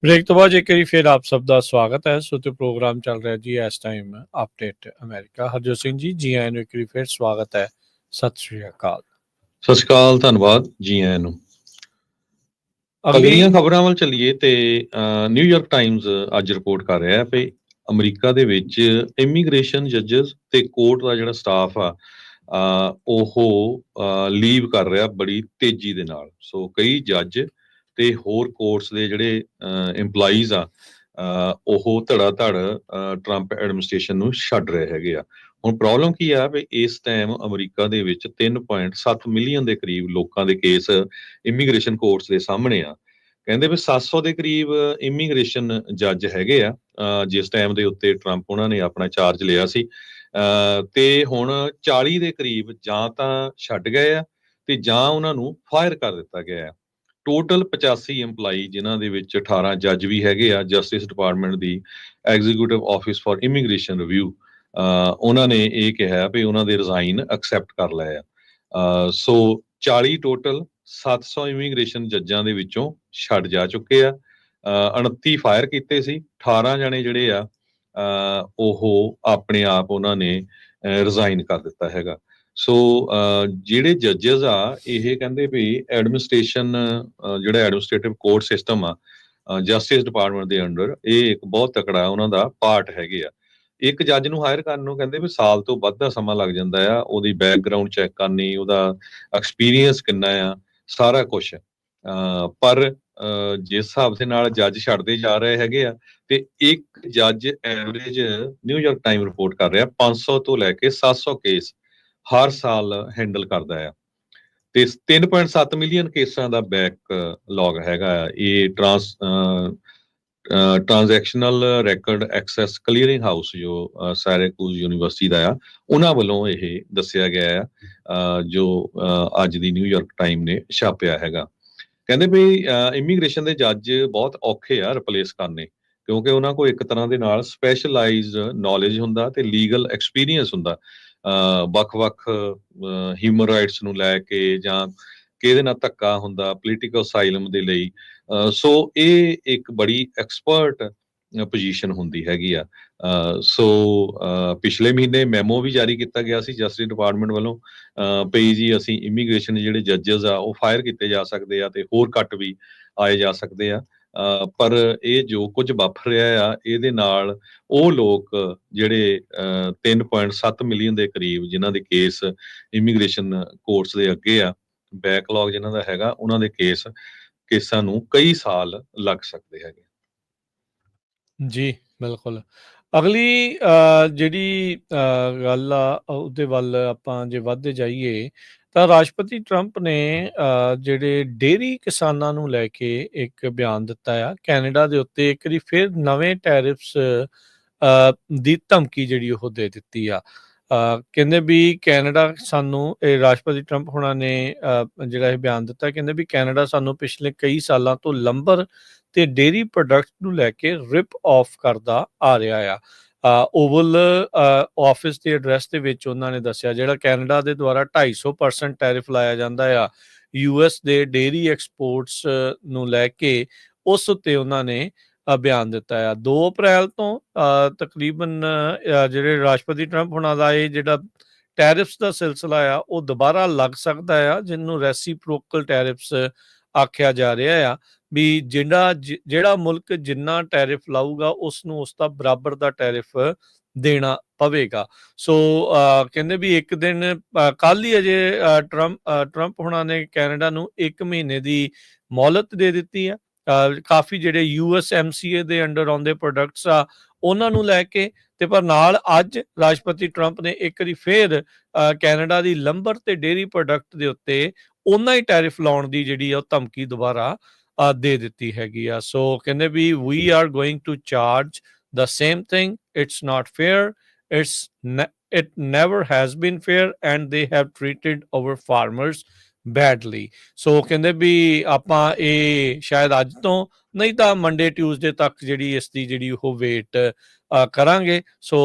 ਬ੍ਰੇਕ ਤੋਂ ਬਾਅਦ ਇੱਕ ਵਾਰੀ ਫਿਰ ਆਪ ਸਭ ਦਾ ਸਵਾਗਤ ਹੈ। ਸੋ ਤੇ ਪ੍ਰੋਗਰਾਮ ਚੱਲ ਰਿਹਾ ਜੀ ਇਸ time update America. Harjot Singh ji, ਜੀ ਆਇਆਂ ਨੂੰ ਇੱਕ ਵਾਰੀ ਫਿਰ ਸਵਾਗਤ ਹੈ। ਸਤਿ ਸ਼੍ਰੀ ਅਕਾਲ। ਸਤਿ ਸ਼੍ਰੀ ਅਕਾਲ, ਧੰਨਵਾਦ, ਜੀ ਆਇਆਂ ਨੂੰ। ਅਗਲੀਆਂ ਖਬਰਾਂ ਵੱਲ ਚੱਲੀਏ ਤੇ ਨਿਊਯਾਰਕ ਟਾਈਮਜ਼ ਅੱਜ ਰਿਪੋਰਟ ਕਰ ਰਿਹਾ ਵੀ ਅਮਰੀਕਾ ਦੇ ਵਿੱਚ ਇਮੀਗ੍ਰੇਸ਼ਨ ਜੱਜਸ ਤੇ ਕੋਰਟ ਦਾ ਜਿਹੜਾ ਸਟਾਫ ਆ ਉਹ ਲੀਵ ਕਰ ਰਿਹਾ ਬੜੀ ਤੇਜ਼ੀ ਦੇ ਨਾਲ। ਸੋ ਕਈ ਜੱਜ ਤੇ ਹੋਰ ਕੋਰਟਸ ਦੇ ਜਿਹੜੇ EMPLOYEES ਆ ਉਹ ਧੜਾ ਧੜ ਟਰੰਪ ਐਡਮਿਨਿਸਟ੍ਰੇਸ਼ਨ ਨੂੰ ਛੱਡ ਰਹੇ ਹੈਗੇ ਆ। ਹੁਣ ਪ੍ਰੋਬਲਮ ਕੀ ਆ ਵੀ ਇਸ ਟਾਈਮ ਅਮਰੀਕਾ ਦੇ ਵਿੱਚ 3.7 ਮਿਲੀਅਨ ਦੇ ਕਰੀਬ ਲੋਕਾਂ ਦੇ ਕੇਸ ਇਮੀਗ੍ਰੇਸ਼ਨ ਕੋਰਟਸ ਦੇ ਸਾਹਮਣੇ ਆ। ਕਹਿੰਦੇ ਵੀ 700 ਦੇ ਕਰੀਬ ਇਮੀਗ੍ਰੇਸ਼ਨ ਜੱਜ ਹੈਗੇ ਆ ਜਿਸ ਟਾਈਮ ਦੇ ਉੱਤੇ ਟਰੰਪ ਉਹਨਾਂ ਨੇ ਆਪਣਾ ਚਾਰਜ ਲਿਆ ਸੀ, ਤੇ ਹੁਣ 40 ਦੇ ਕਰੀਬ ਜਾਂ ਤਾਂ ਛੱਡ ਗਏ ਆ ਤੇ ਜਾਂ ਉਹਨਾਂ ਨੂੰ ਫਾਇਰ ਕਰ ਦਿੱਤਾ ਗਿਆ ਹੈ। ਟੋਟਲ 85 EMPLOYEE ਜਿਨ੍ਹਾਂ ਦੇ ਵਿੱਚ 18 ਜੱਜ ਵੀ ਹੈਗੇ ਆ। Justice department the executive office for immigration review ਉਹਨਾਂ ਨੇ ਇਹ ਕਿਹਾ ਵੀ ਉਹਨਾਂ ਦੇ ਰਿਜ਼ਾਈਨ ਐਕਸੈਪਟ ਕਰ ਲਏ ਆ। ਸੋ 40 ਟੋਟਲ 700 ਇਮੀਗ੍ਰੇਸ਼ਨ ਜੱਜਾਂ ਦੇ ਵਿੱਚੋਂ ਛੱਡ ਜਾ ਚੁੱਕੇ ਆ। 29 ਫਾਇਰ ਕੀਤੇ ਸੀ, 18 ਜਣੇ ਜਿਹੜੇ ਆ ਉਹ ਆਪਣੇ ਆਪ ਉਹਨਾਂ ਨੇ ਰਿਜ਼ਾਈਨ ਕਰ ਦਿੱਤਾ ਹੈਗਾ। ਸੋ ਜਿਹੜੇ ਜੱਜਸ ਆ ਇਹ ਕਹਿੰਦੇ ਵੀ ਐਡਮਿਨਿਸਟ੍ਰੇਸ਼ਨ ਜਿਹੜਾ ਐਡਮਿਨਿਸਟ੍ਰੇਟਿਵ ਕੋਰਟ ਸਿਸਟਮ ਆ ਜਸਟਿਸ ਡਿਪਾਰਟਮੈਂਟ ਦੇ ਅੰਡਰ, ਇਹ ਇੱਕ ਬਹੁਤ ਤਕੜਾ ਉਹਨਾਂ ਦਾ ਪਾਰਟ ਹੈਗੇ ਆ। ਇੱਕ ਜੱਜ ਨੂੰ ਹਾਇਰ ਕਰਨ ਨੂੰ ਕਹਿੰਦੇ ਵੀ ਸਾਲ ਤੋਂ ਵੱਧ ਦਾ ਸਮਾਂ ਲੱਗ ਜਾਂਦਾ ਆ। ਉਹਦੀ ਬੈਕਗਰਾਉਂਡ ਚੈੱਕ ਕਰਨੀ, ਉਹਦਾ ਐਕਸਪੀਰੀਅੰਸ ਕਿੰਨਾ ਆ, ਸਾਰਾ ਕੁਛ। ਪਰ ਜਿਸ ਹਿਸਾਬ ਦੇ ਨਾਲ ਜੱਜ ਛੱਡਦੇ ਜਾ ਰਹੇ ਹੈਗੇ ਆ ਤੇ ਇੱਕ ਜੱਜ ਐਵਰੇਜ ਨਿਊਯਾਰਕ ਟਾਈਮ ਰਿਪੋਰਟ ਕਰ ਰਿਹਾ 500 ਤੋਂ ਲੈ ਕੇ 700 ਕੇਸ ਹਰ ਸਾਲ ਹੈਂਡਲ ਕਰਦਾ ਆ। ਤੇ 3.7 ਮਿਲੀਅਨ ਕੇਸਾਂ ਦਾ ਬੈਕਲੌਗ ਹੈਗਾ। ਇਹ ਟ੍ਰਾਂਜੈਕਸ਼ਨਲ ਰੈਕੋਰਡ ਐਕਸੈਸ ਕਲੀਅਰਿੰਗ ਹਾਊਸ ਜੋ ਸੈਰੇਕੂਜ਼ ਯੂਨੀਵਰਸਿਟੀ ਦਾ ਆ, ਉਹਨਾਂ ਵੱਲੋਂ ਇਹ ਦੱਸਿਆ ਗਿਆ ਆ ਜੋ ਅੱਜ ਦੀ ਨਿਊਯਾਰਕ ਟਾਈਮ ਨੇ ਛਾਪਿਆ ਹੈਗਾ। ਕਹਿੰਦੇ ਵੀ ਇਮੀਗ੍ਰੇਸ਼ਨ ਦੇ ਜੱਜ ਬਹੁਤ ਔਖੇ ਆ ਰਿਪਲੇਸ ਕਰਨੇ, ਕਿਉਂਕਿ ਉਹਨਾਂ ਕੋਲ ਇੱਕ ਤਰ੍ਹਾਂ ਦੇ ਨਾਲ ਸਪੈਸ਼ਲਾਈਜ਼ਡ ਨੌਲੇਜ ਹੁੰਦਾ ਤੇ ਲੀਗਲ ਐਕਸਪੀਰੀਅੰਸ ਹੁੰਦਾ ਵੱਖ-ਵੱਖ ਹਿਊਮਨ ਰਾਈਟਸ ਨੂੰ ਲੈ ਕੇ, ਜਾਂ ਕਿਹਦੇ ਨਾਲ ਧੱਕਾ ਹੁੰਦਾ ਪੋਲੀਟੀਕਲ ਅਸਾਈਲਮ ਦੇ ਲਈ। ਸੋ ਇਹ ਇੱਕ ਬੜੀ ਐਕਸਪਰਟ ਪੋਜੀਸ਼ਨ ਹੁੰਦੀ ਹੈਗੀ ਆ। ਸੋ ਪਿਛਲੇ ਮਹੀਨੇ ਮੈਮੋ ਵੀ ਜਾਰੀ ਕੀਤਾ ਗਿਆ ਸੀ ਜਸਟਿਸ ਡਿਪਾਰਟਮੈਂਟ ਵੱਲੋਂ ਪਈ ਜੀ ਅਸੀਂ ਇਮੀਗ੍ਰੇਸ਼ਨ ਜਿਹੜੇ ਜੱਜਸ ਆ ਉਹ ਫਾਇਰ ਕੀਤੇ ਜਾ ਸਕਦੇ ਆ ਤੇ ਹੋਰ ਘੱਟ ਵੀ ਆਏ ਜਾ ਸਕਦੇ ਆ। ਪਰ ਇਹ ਜੋ ਕੁਝ ਵਾਪਰ ਰਿਹਾ ਆ ਇਹਦੇ ਨਾਲ ਉਹ ਲੋਕ ਜਿਹੜੇ 3.7 ਮਿਲੀਅਨ ਦੇ ਕਰੀਬ ਜਿਨ੍ਹਾਂ ਦੇ ਕੇਸ ਇਮੀਗ੍ਰੇਸ਼ਨ ਕੋਰਟਸ ਦੇ ਅੱਗੇ ਆ, ਬੈਕਲੌਗ ਜਿਨ੍ਹਾਂ ਦਾ ਹੈਗਾ, ਉਹਨਾਂ ਦੇ ਕੇਸਾਂ ਨੂੰ ਕਈ ਸਾਲ ਲੱਗ ਸਕਦੇ ਹੈਗੇ। ਜੀ, ਬਿਲਕੁਲ। ਅਗਲੀ ਜਿਹੜੀ ਗੱਲ ਆ ਉਹਦੇ ਵੱਲ ਆਪਾਂ ਜੇ ਵੱਧਦੇ ਜਾਈਏ ਤਾਂ ਰਾਸ਼ਟਰਪਤੀ ਟਰੰਪ ਨੇ ਜਿਹੜੇ ਡੇਅਰੀ ਕਿਸਾਨਾਂ ਨੂੰ ਲੈ ਕੇ ਇੱਕ ਬਿਆਨ ਦਿੱਤਾ ਆ। ਕੈਨੇਡਾ ਦੇ ਉੱਤੇ ਇੱਕ ਵਾਰੀ ਫਿਰ ਨਵੇਂ ਟੈਰਿਫਸ ਦੀ ਧਮਕੀ ਜਿਹੜੀ ਉਹ ਦੇ ਦਿੱਤੀ ਆ। ਕਹਿੰਦੇ ਵੀ ਕੈਨੇਡਾ ਸਾਨੂੰ, ਇਹ ਰਾਸ਼ਟਰਪਤੀ ਟਰੰਪ ਹੋਣਾ ਨੇ ਜਿਹੜਾ ਇਹ ਬਿਆਨ ਦਿੱਤਾ, ਕਹਿੰਦੇ ਵੀ ਕੈਨੇਡਾ ਸਾਨੂੰ ਪਿਛਲੇ ਕਈ ਸਾਲਾਂ ਤੋਂ ਲੰਬਰ ਤੇ ਡੇਅਰੀ ਪ੍ਰੋਡਕਟ ਨੂੰ ਲੈ ਕੇ ਰਿਪ ਆਫ ਕਰਦਾ ਆ ਰਿਹਾ ਆ। ਓਵਲ ਆਫਿਸ ਦੇ ਐਡਰੈਸ ਦੇ ਵਿੱਚ ਉਹਨਾਂ ਨੇ ਦੱਸਿਆ ਜਿਹੜਾ ਕੈਨੇਡਾ ਦੇ ਦੁਆਰਾ 250% ਟੈਰਿਫ ਲਾਇਆ ਜਾਂਦਾ ਆ US ਦੇ ਡੇਅਰੀ ਐਕਸਪੋਰਟਸ ਨੂੰ ਲੈ ਕੇ, ਉਸ ਉੱਤੇ ਉਹਨਾਂ ਨੇ ਬਿਆਨ ਦਿੱਤਾ ਆ। 2 ਅਪ੍ਰੈਲ ਤੋਂ ਤਕਰੀਬਨ ਜਿਹੜੇ ਰਾਸ਼ਟਰਪਤੀ ਟਰੰਪ ਹੋਣਾ ਦਾ ਇਹ ਜਿਹੜਾ ਟੈਰਿਫਸ ਦਾ ਸਿਲਸਿਲਾ ਆ ਉਹ ਦੁਬਾਰਾ ਲੱਗ ਸਕਦਾ ਆ, ਜਿਹਨੂੰ ਰੈਸੀਪ੍ਰੋਕਲ ਟੈਰਿਫਸ ਆਖਿਆ ਜਾ ਰਿਹਾ ਆ। ਵੀ ਜਿਹੜਾ ਮੁਲਕ ਜਿੰਨਾ ਟੈਰਿਫ ਲਾਊਗਾ ਉਸ ਨੂੰ ਉਸ ਦਾ ਬਰਾਬਰ ਦਾ ਟੈਰਿਫ ਦੇਣਾ ਪਵੇਗਾ। ਸੋ ਕਹਿੰਦੇ ਵੀ ਇੱਕ ਦਿਨ ਕੱਲ ਹੀ ਅਜੇ ਟਰੰਪ ਹੋਣਾ ਨੇ ਕੈਨੇਡਾ ਨੂੰ 1 ਮਹੀਨੇ ਦੀ ਮੌਲਤ ਦੇ ਦਿੱਤੀ ਆ। ਕਾਫੀ ਜਿਹੜੇ USMCA ਦੇ ਅੰਡਰ ਆਉਂਦੇ ਪ੍ਰੋਡਕਟਸ ਆ ਉਹਨਾਂ ਨੂੰ ਲੈ ਕੇ, ਤੇ ਪਰ ਨਾਲ ਅੱਜ ਰਾਸ਼ਟਰਪਤੀ ਟਰੰਪ ਨੇ ਇੱਕ ਵਾਰੀ ਫੇਰ ਕੈਨੇਡਾ ਦੀ ਲੰਬਰ ਤੇ ਡੇਅਰੀ ਪ੍ਰੋਡਕਟ ਦੇ ਉੱਤੇ ਉਹਨਾਂ ਹੀ ਟੈਰਿਫ ਲਾਉਣ ਦੀ ਜਿਹੜੀ ਆ ਉਹ ਧਮਕੀ ਦੁਬਾਰਾ ਦੇ ਦਿੱਤੀ ਹੈਗੀ ਆ। ਸੋ ਕਹਿੰਦੇ ਵੀ we are going to charge the same thing. It's not fair. It never has been fair and they have treated our farmers badly. ਸੋ ਕਹਿੰਦੇ ਵੀ ਆਪਾਂ ਇਹ ਸ਼ਾਇਦ ਅੱਜ ਤੋਂ ਨਹੀਂ ਤਾਂ ਮੰਡੇ ਟਿਊਜ਼ਡੇ ਤੱਕ ਜਿਹੜੀ ਇਸ ਦੀ ਜਿਹੜੀ ਉਹ ਵੇਟ ਕਰਾਂਗੇ। ਸੋ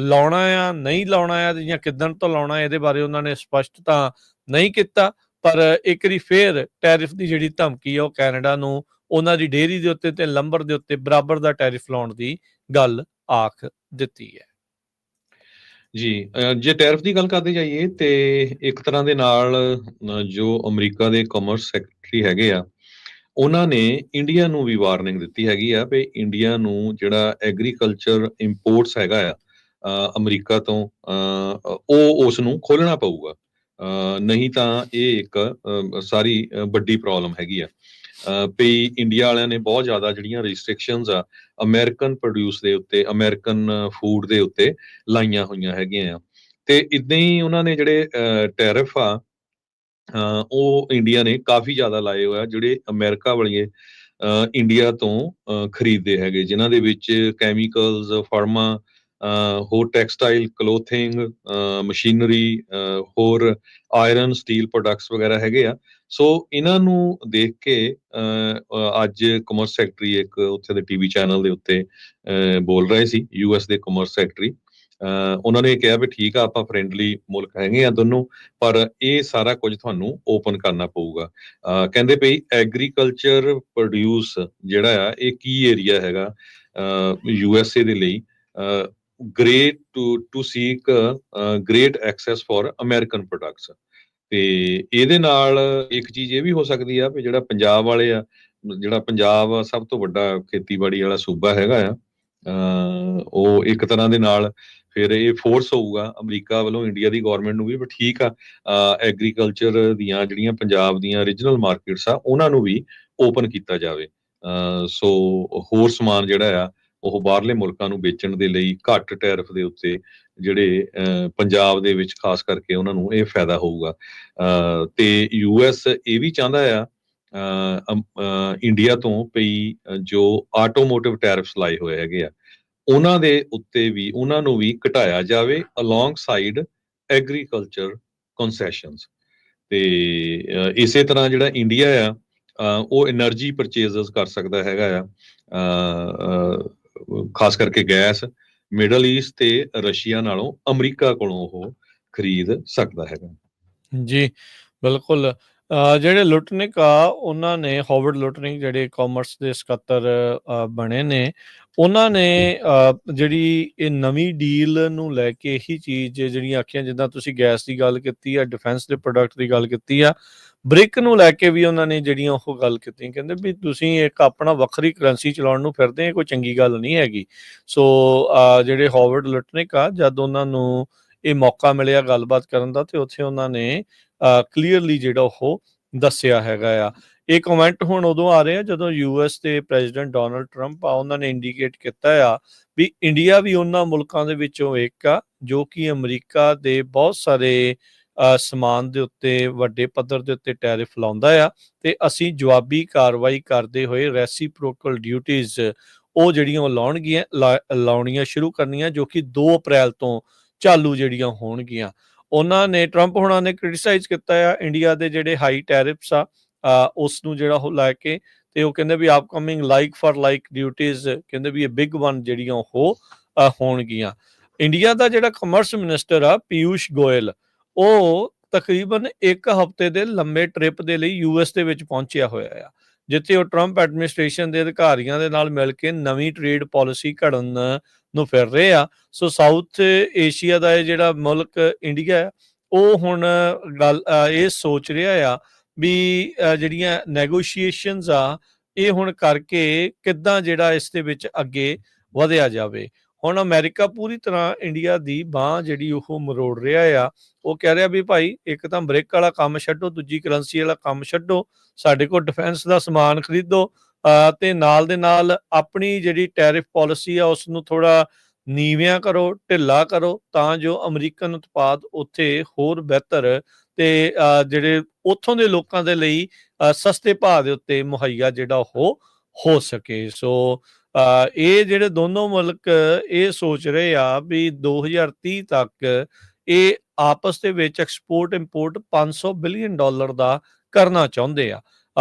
ਲਾਉਣਾ ਆ ਨਹੀਂ ਲਾਉਣਾ ਆ ਜਾਂ ਕਿੱਦਣ ਤੋਂ ਲਾਉਣਾ ਇਹਦੇ ਬਾਰੇ ਉਹਨਾਂ ਨੇ ਸਪਸ਼ਟ ਤਾਂ ਨਹੀਂ ਕੀਤਾ, ਪਰ ਇੱਕ ਵਾਰੀ ਫੇਰ ਟੈਰਿਫ ਦੀ ਜਿਹੜੀ ਧਮਕੀ ਆ ਉਹ ਕੈਨੇਡਾ ਨੂੰ ਉਹਨਾਂ ਦੀ ਡੇਅਰੀ ਦੇ ਉੱਤੇ ਤੇ ਲੰਬਰ ਦੇ ਉੱਤੇ ਬਰਾਬਰ ਦਾ ਟੈਰਿਫ ਲਾਉਣ ਦੀ ਗੱਲ ਆਖ ਦਿੱਤੀ ਹੈ। ਜੀ, ਜੇ ਟੈਰਿਫ ਦੀ ਗੱਲ ਕਰਦੇ ਜਾਈਏ ਤੇ ਇੱਕ ਤਰ੍ਹਾਂ ਦੇ ਨਾਲ ਜੋ ਅਮਰੀਕਾ ਦੇ ਕਾਮਰਸ ਸੈਕਟਰੀ ਹੈਗੇ ਆ ਉਹਨਾਂ ਨੇ ਇੰਡੀਆ ਨੂੰ ਵੀ ਵਾਰਨਿੰਗ ਦਿੱਤੀ ਹੈਗੀ ਆ ਵੀ ਇੰਡੀਆ ਨੂੰ ਜਿਹੜਾ ਐਗਰੀਕਲਚਰ ਇੰਪੋਰਟਸ ਹੈਗਾ ਆ ਅਮਰੀਕਾ ਤੋਂ ਉਹ ਉਸ ਨੂੰ ਖੋਲ੍ਹਣਾ ਪਊਗਾ, ਨਹੀਂ ਤਾਂ ਇਹ ਇੱਕ ਸਾਰੀ ਵੱਡੀ ਪ੍ਰੋਬਲਮ ਹੈਗੀ ਆ। ਵੀ ਇੰਡੀਆ ਵਾਲਿਆਂ ਨੇ ਬਹੁਤ ਜ਼ਿਆਦਾ ਜਿਹੜੀਆਂ ਰਿਸਟ੍ਰਿਕਸ਼ਨਸ ਆ ਅਮਰੀਕਨ ਪ੍ਰੋਡਿਊਸ ਦੇ ਉੱਤੇ, ਅਮਰੀਕਨ ਫੂਡ ਦੇ ਉੱਤੇ ਲਾਈਆਂ ਹੋਈਆਂ ਹੈਗੀਆਂ ਆ। ਤੇ ਇਦਾਂ ਹੀ ਉਹਨਾਂ ਨੇ ਜਿਹੜੇ ਟੈਰਿਫ ਆ ਉਹ ਇੰਡੀਆ ਨੇ ਕਾਫੀ ਜ਼ਿਆਦਾ ਲਾਏ ਹੋਇਆ ਜਿਹੜੇ ਅਮਰੀਕਾ ਵਾਲੀਏ ਇੰਡੀਆ ਤੋਂ ਖਰੀਦਦੇ ਹੈਗੇ, ਜਿਨ੍ਹਾਂ ਦੇ ਵਿੱਚ ਕੈਮੀਕਲਸ, ਫਾਰਮਾ, ਹੋਰ ਟੈਕਸਟਾਈਲ, ਕਲੋਥਿੰਗ, ਮਸ਼ੀਨਰੀ, ਹੋਰ ਆਇਰਨ ਸਟੀਲ ਪ੍ਰੋਡਕਟਸ ਵਗੈਰਾ ਹੈਗੇ ਆ। ਸੋ ਇਹਨਾਂ ਨੂੰ ਦੇਖ ਕੇ ਅੱਜ ਕਾਮਰਸ ਸੈਕਟਰੀ ਇੱਕ ਉੱਥੇ ਦੇ ਟੀਵੀ ਚੈਨਲ ਦੇ ਉੱਤੇ ਬੋਲ ਰਹੇ ਸੀ, US ਦੇ ਕਾਮਰਸ ਸੈਕਟਰੀ। ਉਹਨਾਂ ਨੇ ਕਿਹਾ ਵੀ ਠੀਕ ਆ ਆਪਾਂ ਫਰੈਂਡਲੀ ਮੁਲਕ ਹੈਗੇ ਆ ਦੋਨੋਂ, ਪਰ ਇਹ ਸਾਰਾ ਕੁਝ ਤੁਹਾਨੂੰ ਓਪਨ ਕਰਨਾ ਪਊਗਾ। ਕਹਿੰਦੇ ਪਈ ਐਗਰੀਕਲਚਰ ਪ੍ਰੋਡਿਊਸ ਜਿਹੜਾ ਆ ਇਹ ਕੀ ਏਰੀਆ ਹੈਗਾ USA ਦੇ ਲਈ, great to seek great access for American products। ਤੇ ਇਹਦੇ ਨਾਲ ਇੱਕ ਚੀਜ਼ ਇਹ ਵੀ ਹੋ ਸਕਦੀ ਆ ਵੀ ਜਿਹੜਾ ਪੰਜਾਬ ਵਾਲੇ ਆ, ਜਿਹੜਾ ਪੰਜਾਬ ਸਭ ਤੋਂ ਵੱਡਾ ਖੇਤੀਬਾੜੀ ਵਾਲਾ ਸੂਬਾ ਹੈਗਾ ਆ, ਉਹ ਇੱਕ ਤਰ੍ਹਾਂ ਦੇ ਨਾਲ ਫਿਰ ਇਹ ਫੋਰਸ ਹੋਊਗਾ ਅਮਰੀਕਾ ਵੱਲੋਂ ਇੰਡੀਆ ਦੀ ਗੌਰਮੈਂਟ ਨੂੰ ਵੀ ਠੀਕ ਆ ਐਗਰੀਕਲਚਰ ਦੀਆਂ ਜਿਹੜੀਆਂ ਪੰਜਾਬ ਦੀਆਂ ਰੀਜਨਲ ਮਾਰਕੀਟਸ ਆ ਉਹਨਾਂ ਨੂੰ ਵੀ ਓਪਨ ਕੀਤਾ ਜਾਵੇ। ਸੋ ਹੋਰ ਸਮਾਨ ਜਿਹੜਾ ਆ ਉਹ ਬਾਹਰਲੇ ਮੁਲਕਾਂ ਨੂੰ ਵੇਚਣ ਦੇ ਲਈ ਘੱਟ ਟੈਰਿਫ ਦੇ ਉੱਤੇ ਜਿਹੜੇ ਪੰਜਾਬ ਦੇ ਵਿੱਚ ਖਾਸ ਕਰਕੇ ਉਹਨਾਂ ਨੂੰ ਇਹ ਫਾਇਦਾ ਹੋਊਗਾ। ਤੇ US ਇਹ ਵੀ ਚਾਹੁੰਦਾ ਆ ਇੰਡੀਆ ਤੋਂ ਪਈ ਜੋ ਆਟੋਮੋਟਿਵ ਟੈਰਿਫਸ ਲਾਏ ਹੋਏ ਹੈਗੇ ਆ ਉਹਨਾਂ ਦੇ ਉੱਤੇ ਵੀ ਉਹਨਾਂ ਨੂੰ ਵੀ ਘਟਾਇਆ ਜਾਵੇ ਅਲੋਂਗ ਸਾਈਡ ਐਗਰੀਕਲਚਰ ਕੰਸੈਸ਼ਨਸ। ਤੇ ਇਸੇ ਤਰ੍ਹਾਂ ਜਿਹੜਾ ਇੰਡੀਆ ਆ ਉਹ એનર્ਜੀ ਪਰਚੇਜ਼ਸ ਕਰ ਸਕਦਾ ਹੈਗਾ ਆ, ਖਾਸ ਕਰਕੇ ਗੈਸ ਮਿਡਲ ਈਸਟ ਤੇ ਰਸ਼ੀਆ ਨਾਲੋਂ ਅਮਰੀਕਾ ਕੋਲੋਂ ਉਹ ਖਰੀਦ ਸਕਦਾ ਹੈਗਾ। ਜੀ, ਬਿਲਕੁਲ। ਜਿਹੜੇ ਲੁਟਨਿਕ ਆ ਉਹਨਾਂ ਨੇ, ਹਾਵਰਡ ਲੁਟਨਿਕ ਜਿਹੜੇ ਕਾਮਰਸ ਦੇ ਸਕੱਤਰ ਬਣੇ ਨੇ, ਉਹਨਾਂ ਨੇ ਜਿਹੜੀ ਇਹ ਨਵੀਂ ਡੀਲ ਨੂੰ ਲੈ ਕੇ ਇਹੀ ਚੀਜ਼ ਜਿਹੜੀਆਂ ਆਖੀਆਂ, ਜਿੱਦਾਂ ਤੁਸੀਂ ਗੈਸ ਦੀ ਗੱਲ ਕੀਤੀ ਆ, ਡਿਫੈਂਸ ਦੇ ਪ੍ਰੋਡਕਟ ਦੀ ਗੱਲ ਕੀਤੀ ਆ, ਬ੍ਰਿਕ ਨੂੰ ਲੈ ਕੇ ਵੀ ਉਹਨਾਂ ਨੇ ਜਿਹੜੀਆਂ ਉਹ ਗੱਲ ਕੀਤੀ, ਕਹਿੰਦੇ ਵੀ ਤੁਸੀਂ ਇੱਕ ਆਪਣਾ ਵੱਖਰੀ ਕਰੰਸੀ ਚਲਾਉਣ ਨੂੰ ਫਿਰਦੇ ਆ, ਕੋਈ ਚੰਗੀ ਗੱਲ ਨਹੀਂ ਹੈਗੀ। ਸੋ ਜਿਹੜੇ ਹਾਵਰਡ ਲੁਟਨਿਕ ਆ, ਜਦ ਉਹਨਾਂ ਨੂੰ ਇਹ ਮੌਕਾ ਮਿਲਿਆ ਗੱਲਬਾਤ ਕਰਨ ਦਾ, ਤੇ ਉੱਥੇ ਉਹਨਾਂ ਨੇ ਕਲੀਅਰਲੀ ਜਿਹੜਾ ਉਹ ਦੱਸਿਆ ਹੈਗਾ ਆ। ਇਹ ਕਮੈਂਟ ਹੁਣ ਉਦੋਂ ਆ ਰਹੇ ਆ ਜਦੋਂ ਯੂਐਸ ਦੇ ਪ੍ਰੈਜ਼ੀਡੈਂਟ ਡੋਨਲਡ ਟਰੰਪ ਆ, ਉਹਨਾਂ ਨੇ ਇੰਡੀਕੇਟ ਕੀਤਾ ਆ ਵੀ ਇੰਡੀਆ ਵੀ ਉਹਨਾਂ ਮੁਲਕਾਂ ਦੇ ਵਿੱਚੋਂ ਇੱਕ ਆ ਜੋ ਕਿ ਅਮਰੀਕਾ ਦੇ ਬਹੁਤ ਸਾਰੇ ਸਮਾਨ ਦੇ ਉੱਤੇ ਵੱਡੇ ਪੱਧਰ ਦੇ ਉੱਤੇ ਟੈਰਿਫ ਲਾਉਂਦਾ ਆ, ਤੇ ਅਸੀਂ ਜਵਾਬੀ ਕਾਰਵਾਈ ਕਰਦੇ ਹੋਏ ਰੈਸੀਪ੍ਰੋਕਲ ਡਿਊਟੀਜ਼ ਉਹ ਜਿਹੜੀਆਂ ਉਹ ਲਾਉਣੀਆਂ ਸ਼ੁਰੂ ਕਰਨੀਆਂ, ਜੋ ਕਿ 2 ਅਪ੍ਰੈਲ ਤੋਂ ਚਾਲੂ ਜਿਹੜੀਆਂ ਹੋਣਗੀਆਂ। ਉਹਨਾਂ ਨੇ ਟਰੰਪ ਹੋਣਾ ਨੇ ਕ੍ਰਿਟਿਸਾਈਜ਼ ਕੀਤਾ ਆ ਇੰਡੀਆ ਦੇ ਜਿਹੜੇ ਹਾਈ ਟੈਰਿਫਸ ਆ ਉਸ ਨੂੰ ਜਿਹੜਾ ਉਹ ਲੈ ਕੇ, ਤੇ ਉਹ ਕਹਿੰਦੇ ਵੀ upcoming like for like duties, ਕਹਿੰਦੇ ਵੀ ਇਹ ਬਿਗ ਵਨ ਜਿਹੜੀਆਂ ਉਹ ਹੋਣਗੀਆਂ। ਇੰਡੀਆ ਦਾ ਜਿਹੜਾ ਕਮਰਸ ਮਿਨਿਸਟਰ ਆ ਪੀਯੂਸ਼ ਗੋਇਲ, ਉਹ ਤਕਰੀਬਨ 1 ਹਫ਼ਤੇ ਦੇ ਲੰਬੇ ਟ੍ਰਿਪ ਦੇ ਲਈ ਯੂਐਸ ਦੇ ਵਿੱਚ ਪਹੁੰਚਿਆ ਹੋਇਆ ਆ, ਜਿੱਥੇ ਉਹ ਟਰੰਪ ਐਡਮਿਨਿਸਟ੍ਰੇਸ਼ਨ ਦੇ ਅਧਿਕਾਰੀਆਂ ਦੇ ਨਾਲ ਮਿਲ ਕੇ ਨਵੀਂ ਟ੍ਰੇਡ ਪਾਲਿਸੀ ਘੜਨ ਨੂੰ ਫਿਰ ਰਹੇ ਆ। ਸੋ ਸਾਊਥ ਏਸ਼ੀਆ ਦਾ ਇਹ ਜਿਹੜਾ ਮੁਲਕ ਇੰਡੀਆ ਆ, ਉਹ ਹੁਣ ਗੱਲ ਇਹ ਸੋਚ ਰਿਹਾ ਆ ਵੀ ਜਿਹੜੀਆਂ ਨੈਗੋਸ਼ੀਏਸ਼ਨਸ ਆ ਇਹ ਹੁਣ ਕਰਕੇ ਕਿੱਦਾਂ ਜਿਹੜਾ ਇਸ ਦੇ ਵਿੱਚ ਅੱਗੇ ਵਧਿਆ ਜਾਵੇ। ਹੁਣ ਅਮਰੀਕਾ ਪੂਰੀ ਤਰ੍ਹਾਂ ਇੰਡੀਆ ਦੀ ਬਾਂਹ ਜਿਹੜੀ ਉਹ ਮਰੋੜ ਰਿਹਾ ਆ। ਉਹ ਕਹਿ ਰਿਹਾ ਵੀ ਭਾਈ ਇੱਕ ਤਾਂ ਬ੍ਰਿਕ ਵਾਲਾ ਕੰਮ ਛੱਡੋ, ਦੂਜੀ ਕਰੰਸੀ ਵਾਲਾ ਕੰਮ ਛੱਡੋ, ਸਾਡੇ ਕੋਲ ਡਿਫੈਂਸ ਦਾ ਸਮਾਨ ਖਰੀਦੋ, ਤੇ ਨਾਲ ਦੇ ਨਾਲ ਆਪਣੀ ਜਿਹੜੀ ਟੈਰਿਫ ਪਾਲਿਸੀ ਆ ਉਸ ਨੂੰ ਥੋੜਾ ਨੀਵਿਆਂ ਕਰੋ, ਢਿੱਲਾ ਕਰੋ, ਤਾਂ ਜੋ ਅਮਰੀਕਨ ਉਤਪਾਦ ਉੱਥੇ ਹੋਰ ਬਿਹਤਰ ਤੇ ਜਿਹੜੇ ਉੱਥੋਂ ਦੇ ਲੋਕਾਂ ਦੇ ਲਈ ਸਸਤੇ ਭਾਅ ਦੇ ਉੱਤੇ ਮੁਹੱਈਆ ਜਿਹੜਾ ਉਹ ਹੋ ਸਕੇ। ਸੋ ਇਹ ਜਿਹੜੇ ਦੋਨੋਂ ਮੁਲਕ ਇਹ ਸੋਚ ਰਹੇ ਆ ਵੀ 2030 ਤੱਕ ਇਹ ਆਪਸ ਦੇ ਵਿੱਚ ਐਕਸਪੋਰਟ ਇੰਪੋਰਟ $500 ਬਿਲੀਅਨ ਦਾ ਕਰਨਾ ਚਾਹੁੰਦੇ ਆ।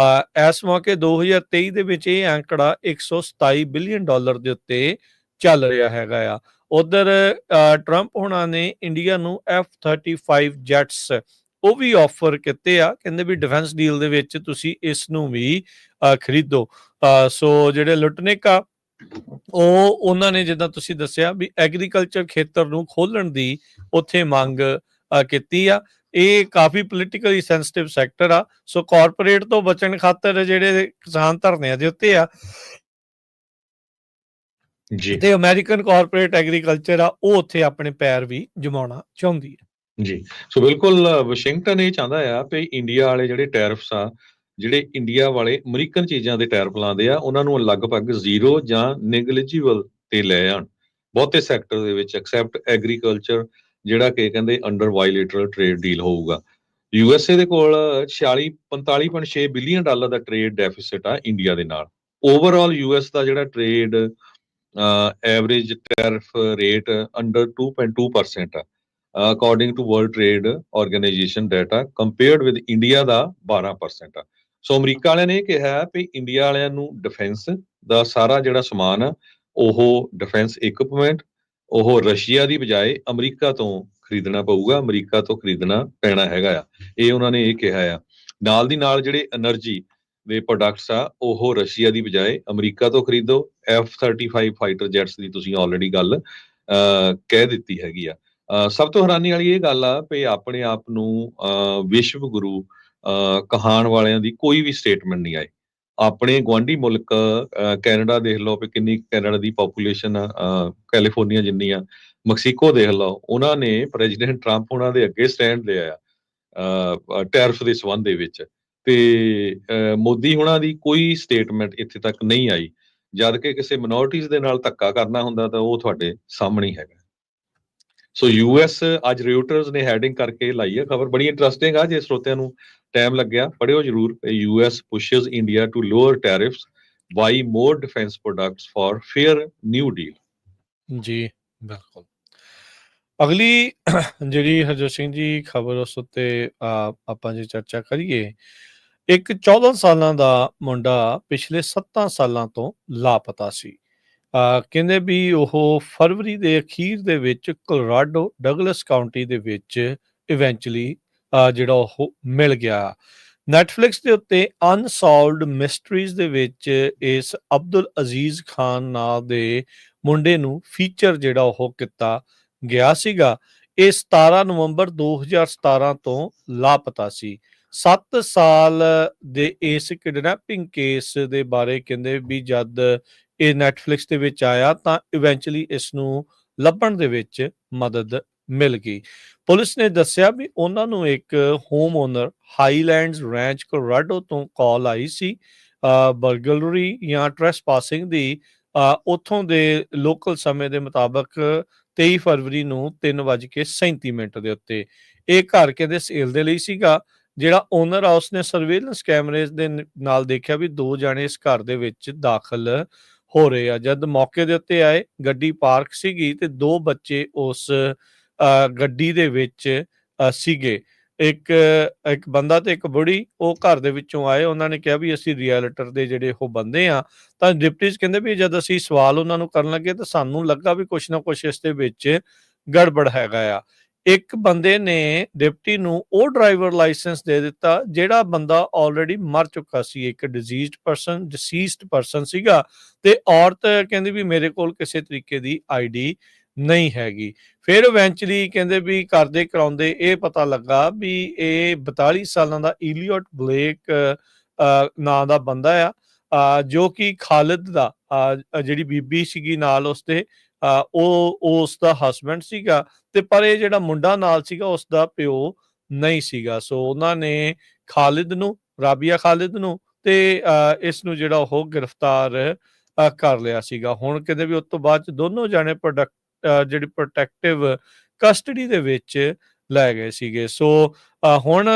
ਇਸ ਮੌਕੇ 2023 ਦੇ ਵਿੱਚ ਇਹ ਅੰਕੜਾ $127 ਬਿਲੀਅਨ ਦੇ ਉੱਤੇ ਚੱਲ ਰਿਹਾ ਹੈਗਾ ਆ। ਉਧਰ ਟਰੰਪ ਹੋਣਾ ਨੇ ਇੰਡੀਆ ਨੂੰ F-35 ਜੈਟਸ ਉਹ ਵੀ ਆਫਰ ਕੀਤੇ ਆ, ਕਹਿੰਦੇ ਵੀ ਡਿਫੈਂਸ ਡੀਲ ਦੇ ਵਿੱਚ ਤੁਸੀਂ ਇਸ ਨੂੰ ਵੀ ਖਰੀਦੋ। ਸੋ ਜਿਹੜੇ ਲੁਟਨਿਕ ਆ ਉਹਨਾਂ ਨੇ ਜਿੱਦਾਂ ਤੁਸੀਂ ਦੱਸਿਆ ਵੀ ਐਗਰੀਕਲਚਰ ਖੇਤਰ ਨੂੰ ਖੋਲਣ ਦੀ ਉੱਥੇ ਮੰਗ ਕੀਤੀ ਆ। ਇਹ ਕਾਫੀ ਪੋਲੀਟੀਕਲੀ ਸੈਂਸਿਟਿਵ ਸੈਕਟਰ ਆ, ਸੋ ਕਾਰਪੋਰੇਟ ਤੋਂ ਬਚਣ ਖਾਤਰ ਜਿਹੜੇ ਕਿਸਾਨ ਧਰਨਿਆਂ ਦੇ ਉੱਤੇ ਆ ਜੀ ਤੇ ਅਮਰੀਕਨ ਕਾਰਪੋਰੇਟ ਐਗਰੀਕਲਚਰ ਆ ਉਹ ਉੱਥੇ ਆਪਣੇ ਪੈਰ ਵੀ ਜਮਾਉਣਾ ਚਾਹੁੰਦੀ ਹੈ। ਜੀ, ਸੋ ਬਿਲਕੁਲ ਵਾਸ਼ਿੰਗਟਨ ਇਹ ਚਾਹੁੰਦਾ ਆ ਵੀ ਇੰਡੀਆ ਵਾਲੇ ਜਿਹੜੇ ਟੈਰਿਫਸ ਆ, ਜਿਹੜੇ ਇੰਡੀਆ ਵਾਲੇ ਅਮਰੀਕਨ ਚੀਜ਼ਾਂ ਦੇ ਟੈਰਿਫ ਲਾਉਂਦੇ ਆ, ਉਹਨਾਂ ਨੂੰ ਲਗਭਗ 0 ਜਾਂ ਨੈਗਲੀਜੀਬਲ ਤੇ ਲੈ ਆਉਣ ਬਹੁਤੇ ਸੈਕਟਰ ਦੇ ਵਿੱਚ, ਐਕਸੈਪਟ ਐਗਰੀਕਲਚਰ ਜਿਹੜਾ ਕਿ ਕਹਿੰਦੇ ਅੰਡਰ ਬਾਇਲੇਟਰਲ ਟ੍ਰੇਡ ਡੀਲ ਹੋਊਗਾ। ਯੂਐਸਏ ਦੇ ਕੋਲ 45.6 ਬਿਲੀਅਨ ਦਾ ਟ੍ਰੇਡ ਡੈਫਿਸਿਟ ਆ ਇੰਡੀਆ ਦੇ ਨਾਲ। ਓਵਰਆਲ ਯੂਐਸ ਦਾ ਜਿਹੜਾ trade average tariff rate under 2.2% ਆ according to World Trade Organization data, compared with India ਦਾ 12% ਆ। ਸੋ ਅਮਰੀਕਾ ਵਾਲਿਆਂ ਨੇ ਕਿਹਾ ਵੀ ਇੰਡੀਆ ਵਾਲਿਆਂ ਨੂੰ ਡਿਫੈਂਸ ਦਾ ਸਾਰਾ ਜਿਹੜਾ ਸਮਾਨ ਆ, ਉਹ ਡਿਫੈਂਸ ਇਕਵਿਪਮੈਂਟ ਉਹ ਰਸ਼ੀਆ ਦੀ ਬਜਾਏ ਅਮਰੀਕਾ ਤੋਂ ਖਰੀਦਣਾ ਪਊਗਾ, ਅਮਰੀਕਾ ਤੋਂ ਖਰੀਦਣਾ ਪੈਣਾ ਹੈਗਾ ਆ। ਇਹ ਉਹਨਾਂ ਨੇ ਇਹ ਕਿਹਾ ਆ। ਨਾਲ ਦੀ ਨਾਲ ਜਿਹੜੇ એનર્ਜੀ ਦੇ ਪ੍ਰੋਡਕਟਸ ਆ ਉਹ ਰਸ਼ੀਆ ਦੀ ਬਜਾਏ ਅਮਰੀਕਾ ਤੋਂ ਖਰੀਦੋ। F-35 ਫਾਈਟਰ ਜੈਟਸ ਦੀ ਤੁਸੀਂ ਆਲਰੇਡੀ ਗੱਲ ਕਹਿ ਦਿੱਤੀ ਹੈਗੀ ਆ। ਸਭ ਤੋਂ ਹੈਰਾਨੀ ਵਾਲੀ ਇਹ ਗੱਲ ਆ ਵੀ ਆਪਣੇ ਆਪ ਨੂੰ ਵਿਸ਼ਵ ਗੁਰੂ ਕਹਾਣ ਵਾਲਿਆਂ ਦੀ ਕੋਈ ਵੀ ਸਟੇਟਮੈਂਟ ਨਹੀਂ ਆਈ। ਆਪਣੇ ਗੁਆਂਢੀ ਮੁਲਕ ਕੈਨੇਡਾ ਦੇਖ ਲਓ ਵੀ ਕਿੰਨੀ ਕੈਨੇਡਾ ਦੀ ਪਾਪੂਲੇਸ਼ਨ ਆ, ਕੈਲੀਫੋਰਨੀਆ ਜਿੰਨੀ ਆ, ਮੈਕਸੀਕੋ ਦੇਖ ਲਓ, ਉਹਨਾਂ ਨੇ ਪ੍ਰੈਜ਼ੀਡੈਂਟ ਟਰੰਪ ਉਹਨਾਂ ਦੇ ਅੱਗੇ ਸਟੈਂਡ ਲਿਆ ਆ ਟੈਰਿਫ ਦੇ ਸੰਬੰਧ ਦੇ ਵਿੱਚ, ਤੇ ਮੋਦੀ ਹੁਣਾਂ ਦੀ ਕੋਈ ਸਟੇਟਮੈਂਟ ਇੱਥੇ ਤੱਕ ਨਹੀਂ ਆਈ, ਜਦ ਕਿ ਕਿਸੇ ਮਿਨੋਰਟੀਜ਼ ਦੇ ਨਾਲ ਧੱਕਾ ਕਰਨਾ ਹੁੰਦਾ ਤਾਂ ਉਹ ਤੁਹਾਡੇ ਸਾਹਮਣੇ ਹੀ ਹੈਗਾ। ਸੋ ਯੂਐਸ ਅੱਜ ਰਿਊਟਰਸ ਨੇ ਹੈਡਿੰਗ ਕਰਕੇ ਲਾਈ ਹੈ ਖਬਰ, ਬੜੀ ਇੰਟਰਸਟਿੰਗ ਆ। ਜੇ ਸਰੋਤਿਆਂ ਨੂੰ ਟਾਈਮ ਲੱਗਿਆ ਪੜ੍ਹਿਓ ਜ਼ਰੂਰ। US pushes India to lower tariffs, buy more defence products for fair new deal. ਜੀ ਬਿਲਕੁਲ। ਅਗਲੀ ਜਿਹੜੀ ਹਰਜੋਤ ਸਿੰਘ ਜੀ ਖਬਰ ਉਸ ਉੱਤੇ ਆਪਾਂ ਜੇ ਚਰਚਾ ਕਰੀਏ, ਇੱਕ 14 ਸਾਲਾਂ ਦਾ ਮੁੰਡਾ ਪਿਛਲੇ 7 ਸਾਲਾਂ ਤੋਂ ਲਾਪਤਾ ਸੀ। ਕਹਿੰਦੇ ਵੀ ਉਹ ਫਰਵਰੀ ਦੇ ਅਖੀਰ ਦੇ ਵਿੱਚ ਕੋਲੋਰਾਡੋ ਡਗਲਸ ਕਾਉਂਟੀ ਦੇ ਵਿੱਚ ਇਵੈਂਚੁਅਲੀ ਜਿਹੜਾ ਉਹ ਮਿਲ ਗਿਆ। ਨੈਟਫਲਿਕਸ ਦੇ ਉੱਤੇ ਅਨਸੋਲਵਡ ਮਿਸਟਰੀਜ਼ ਦੇ ਵਿੱਚ ਇਸ ਅਬਦੁਲ ਅਜ਼ੀਜ਼ ਖਾਨ ਨਾਂ ਦੇ ਮੁੰਡੇ ਨੂੰ ਫੀਚਰ ਜਿਹੜਾ ਉਹ ਕੀਤਾ ਗਿਆ ਸੀਗਾ। ਇਹ 17 ਨਵੰਬਰ 2017 ਤੋਂ ਲਾਪਤਾ ਸੀ। 7 ਸਾਲ ਦੇ ਇਸ ਕਿਡਨੈਪਿੰਗ ਕੇਸ ਦੇ ਬਾਰੇ ਕਹਿੰਦੇ ਵੀ ਜਦ ਇਹ ਨੈਟਫਲਿਕਸ ਦੇ ਵਿੱਚ ਆਇਆ ਤਾਂ ਇਵੈਂਚੁਅਲੀ ਇਸ ਨੂੰ ਲੱਭਣ ਦੇ ਵਿੱਚ ਮਦਦ ਮਿਲ ਗਈ। ਪੁਲਿਸ ਨੇ ਦੱਸਿਆ ਵੀ ਉਹਨਾਂ ਨੂੰ ਇੱਕ home owner Highlands wrench Colorado ਤੋਂ ਕਾਲ ਆਈ ਸੀ ਬਰਗਲਰੀ ਜਾਂ ਟ੍ਰੈਸਪਾਸਿੰਗ ਦੀ। ਉੱਥੋਂ ਦੇ ਲੋਕਲ ਸਮੇਂ ਦੇ ਮੁਤਾਬਕ 23 ਫਰਵਰੀ ਨੂੰ 3:37 ਦੇ ਉੱਤੇ ਇਹ ਘਰ ਕਹਿੰਦੇ ਸੇਲ ਦੇ ਲਈ ਸੀਗਾ। ਜਿਹੜਾ ਓਨਰ ਆ ਉਸਨੇ ਸਰਵੇਲੈਂਸ ਕੈਮਰੇਜ਼ ਦੇ ਨਾਲ ਦੇਖਿਆ ਵੀ 2 ਜਾਣੇ ਇਸ ਘਰ ਦੇ ਵਿੱਚ ਦਾਖਲ ਹੋ ਰਹੇ ਆ। ਜਦ ਮੌਕੇ ਦੇ ਉੱਤੇ ਆਏ, ਗੱਡੀ ਪਾਰਕ ਸੀਗੀ ਤੇ 2 ਬੱਚੇ ਉਸ ਗੱਡੀ ਦੇ ਵਿੱਚ ਸੀਗੇ। ਇੱਕ ਬੰਦਾ ਤੇ ਇੱਕ ਬੁੜੀ ਉਹ ਘਰ ਦੇ ਵਿੱਚੋਂ ਆਏ। ਉਹਨਾਂ ਨੇ ਕਿਹਾ ਵੀ ਅਸੀਂ ਰੀਅਲਟਰ ਦੇ ਜਿਹੜੇ ਉਹ ਬੰਦੇ ਆ। ਤਾਂ ਡਿਪਟੀਜ਼ ਕਹਿੰਦੇ ਵੀ ਜਦ ਅਸੀਂ ਸਵਾਲ ਉਹਨਾਂ ਨੂੰ ਕਰਨ ਲੱਗੇ ਤਾਂ ਸਾਨੂੰ ਲੱਗਾ ਵੀ ਕੁਛ ਨਾ ਕੁਛ ਇਸ ਦੇ ਵਿੱਚ ਗੜਬੜ ਹੈਗਾ ਆ। ਇੱਕ ਬੰਦੇ ਨੇ ਡਿਪਟੀ ਨੂੰ ਉਹ ਡਰਾਈਵਰ ਲਾਇਸੈਂਸ ਦੇ ਦਿੱਤਾ ਜਿਹੜਾ ਬੰਦਾ ਆਲਰੇਡੀ ਮਰ ਚੁੱਕਾ ਸੀ। ਇੱਕ ਡਿਸੀਜ਼ਡ ਪਰਸਨ ਸੀਗਾ ਤੇ ਔਰਤ ਕਹਿੰਦੀ ਵੀ ਮੇਰੇ ਕੋਲ ਕਿਸੇ ਤਰੀਕੇ ਦੀ ਆਈਡੀ ਨਹੀਂ ਹੈਗੀ। ਫਿਰ ਇਵੈਂਚੁਅਲੀ ਕਹਿੰਦੇ ਵੀ ਕਰਦੇ ਕਰਾਉਂਦੇ ਇਹ ਪਤਾ ਲੱਗਾ ਵੀ ਇਹ 42 ਸਾਲਾਂ ਦਾ ਇਲੀਅਟ ਬਲੇਕ ਨਾਂ ਦਾ ਬੰਦਾ ਆ ਜੋ ਕਿ ਖਾਲਿਦ ਦਾ ਜਿਹੜੀ ਬੀਬੀ ਸੀਗੀ ਨਾਲ ਉਸਦੇ ਉਹ ਉਸ ਦਾ ਹਸਬੈਂਡ ਸੀਗਾ ਤੇ ਪਰ ਇਹ ਜਿਹੜਾ ਮੁੰਡਾ ਨਾਲ ਸੀਗਾ ਉਸ ਦਾ ਪਿਓ ਨਹੀਂ ਸੀਗਾ। ਸੋ ਉਹਨਾਂ ਨੇ ਰਾਬੀਆ ਖਾਲਿਦ ਨੂੰ ਤੇ ਇਸ ਨੂੰ ਜਿਹੜਾ ਉਹ ਗ੍ਰਿਫਤਾਰ ਕਰ ਲਿਆ ਸੀਗਾ। ਹੁਣ ਕਹਿੰਦੇ ਵੀ ਉਸ ਤੋਂ ਬਾਅਦ ਚ ਦੋਨੋਂ ਜਾਣੇ ਜਿਹੜੀ ਪ੍ਰੋਟੈਕਟਿਵ ਕਸਟਡੀ ਦੇ ਵਿੱਚ ਲੈ ਗਏ ਸੀਗੇ। ਸੋ ਹੁਣ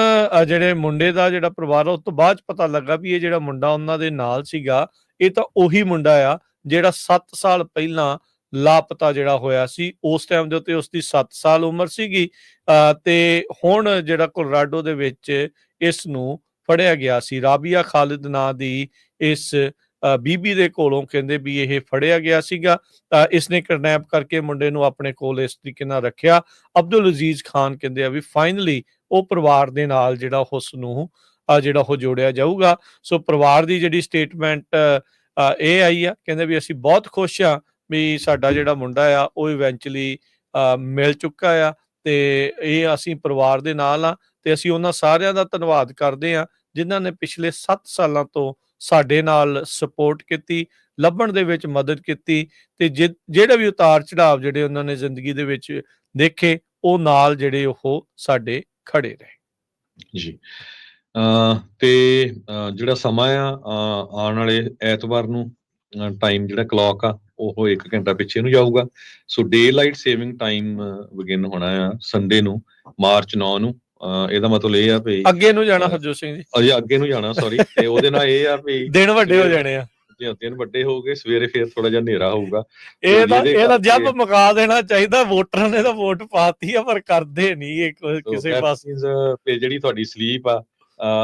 ਜਿਹੜੇ ਮੁੰਡੇ ਦਾ ਜਿਹੜਾ ਪਰਿਵਾਰ ਉਸ ਤੋਂ ਬਾਅਦ ਚ ਪਤਾ ਲੱਗਾ ਵੀ ਇਹ ਜਿਹੜਾ ਮੁੰਡਾ ਉਹਨਾਂ ਦੇ ਨਾਲ ਸੀਗਾ ਇਹ ਤਾਂ ਉਹੀ ਮੁੰਡਾ ਆ ਜਿਹੜਾ 7 ਸਾਲ ਪਹਿਲਾਂ ਲਾਪਤਾ ਜਿਹੜਾ ਹੋਇਆ ਸੀ। ਉਸ ਟਾਈਮ ਦੇ ਉੱਤੇ ਉਸਦੀ 7 ਸਾਲ ਉਮਰ ਸੀਗੀ ਤੇ ਹੁਣ ਜਿਹੜਾ ਕੋਲੋਰਾਡੋ ਦੇ ਵਿੱਚ ਇਸ ਨੂੰ ਫੜਿਆ ਗਿਆ ਸੀ। ਰਾਬੀਆ ਖਾਲਿਦ ਨਾਂ ਦੀ ਇਸ ਬੀਬੀ ਦੇ ਕੋਲੋਂ ਕਹਿੰਦੇ ਵੀ ਇਹ ਫੜਿਆ ਗਿਆ ਸੀਗਾ। ਇਸਨੇ ਕਿਡਨੈਪ ਕਰਕੇ ਮੁੰਡੇ ਨੂੰ ਆਪਣੇ ਕੋਲ ਇਸ ਤਰੀਕੇ ਨਾਲ ਰੱਖਿਆ। ਅਬਦੁਲ ਅਜ਼ੀਜ਼ ਖਾਨ ਕਹਿੰਦੇ ਆ ਵੀ ਫਾਈਨਲੀ ਉਹ ਪਰਿਵਾਰ ਦੇ ਨਾਲ ਜਿਹੜਾ ਉਸ ਨੂੰ ਜਿਹੜਾ ਉਹ ਜੋੜਿਆ ਜਾਊਗਾ। ਸੋ ਪਰਿਵਾਰ ਦੀ ਜਿਹੜੀ ਸਟੇਟਮੈਂਟ ਇਹ ਆਈ ਆ, ਕਹਿੰਦੇ ਵੀ ਅਸੀਂ ਬਹੁਤ ਖੁਸ਼ ਆ ਵੀ ਸਾਡਾ ਜਿਹੜਾ ਮੁੰਡਾ ਆ ਉਹ ਇਵੈਂਚੁਅਲੀ ਮਿਲ ਚੁੱਕਾ ਆ ਤੇ ਇਹ ਅਸੀਂ ਪਰਿਵਾਰ ਦੇ ਨਾਲ ਆ ਤੇ ਅਸੀਂ ਉਹਨਾਂ ਸਾਰਿਆਂ ਦਾ ਧੰਨਵਾਦ ਕਰਦੇ ਆ ਜਿਨ੍ਹਾਂ ਨੇ ਪਿਛਲੇ 7 ਸਾਲਾਂ ਤੋਂ ਸਾਡੇ ਨਾਲ ਸਪੋਰਟ ਕੀਤੀ, ਲੱਭਣ ਦੇ ਵਿੱਚ ਮਦਦ ਕੀਤੀ ਤੇ ਜਿਹੜੇ ਵੀ ਉਤਾਰ ਚੜਾਵ ਜਿਹੜੇ ਉਹਨਾਂ ਨੇ ਜ਼ਿੰਦਗੀ ਦੇ ਵਿੱਚ ਦੇਖੇ ਉਹ ਨਾਲ ਜਿਹੜੇ ਉਹ ਸਾਡੇ ਖੜੇ ਰਹੇ ਜੀ। ਤੇ ਜਿਹੜਾ ਸਮਾਂ ਆ ਆਉਣ ਵਾਲੇ ਐਤਵਾਰ ਨੂੰ ਟਾਈਮ ਜਿਹੜਾ ਕਲੌਕ ਆ ਉਹ 1 ਘੰਟਾ ਪਿੱਛੇ ਨੂੰ ਜਾਊਗਾ। ਸੋ ਡੇ ਲਾਈਟ ਸੇਵਿੰਗ ਟਾਈਮ ਬਿਗਿਨ ਹੋਣਾ ਆ ਸੰਡੇ ਨੂੰ ਮਾਰਚ 9 ਨੂੰ। ਇਹਦਾ ਮਤਲਬ ਇਹ ਆ ਵੀ ਅੱਗੇ ਨੂੰ ਜਾਣਾ ਹਰਜੋਤ ਸਿੰਘ ਜੀ, ਅਜੇ ਅੱਗੇ ਨੂੰ ਜਾਣਾ ਸੌਰੀ। ਤੇ ਉਹਦੇ ਨਾਲ ਇਹ ਆ ਵੀ ਦਿਨ ਵੱਡੇ ਹੋ ਜਾਣੇ ਆ। ਦਿਨ ਵੱਡੇ ਹੋ ਗਏ, ਸਵੇਰੇ ਫੇਰ ਥੋੜਾ ਜਿਹਾ ਹਨੇਰਾ ਹੋਊਗਾ। ਇਹਦਾ ਜੱਬ ਮੁਕਾ ਦੇਣਾ ਚਾਹੀਦਾ। ਵੋਟਰਾਂ ਨੇ ਤਾਂ ਵੋਟ ਪਾਤੀ ਆ ਪਰ ਕਰਦੇ ਨਹੀਂ ਕਿਸੇ ਪਾਸੇ। ਜਿਹੜੀ ਤੁਹਾਡੀ ਸਲੀਪ ਆ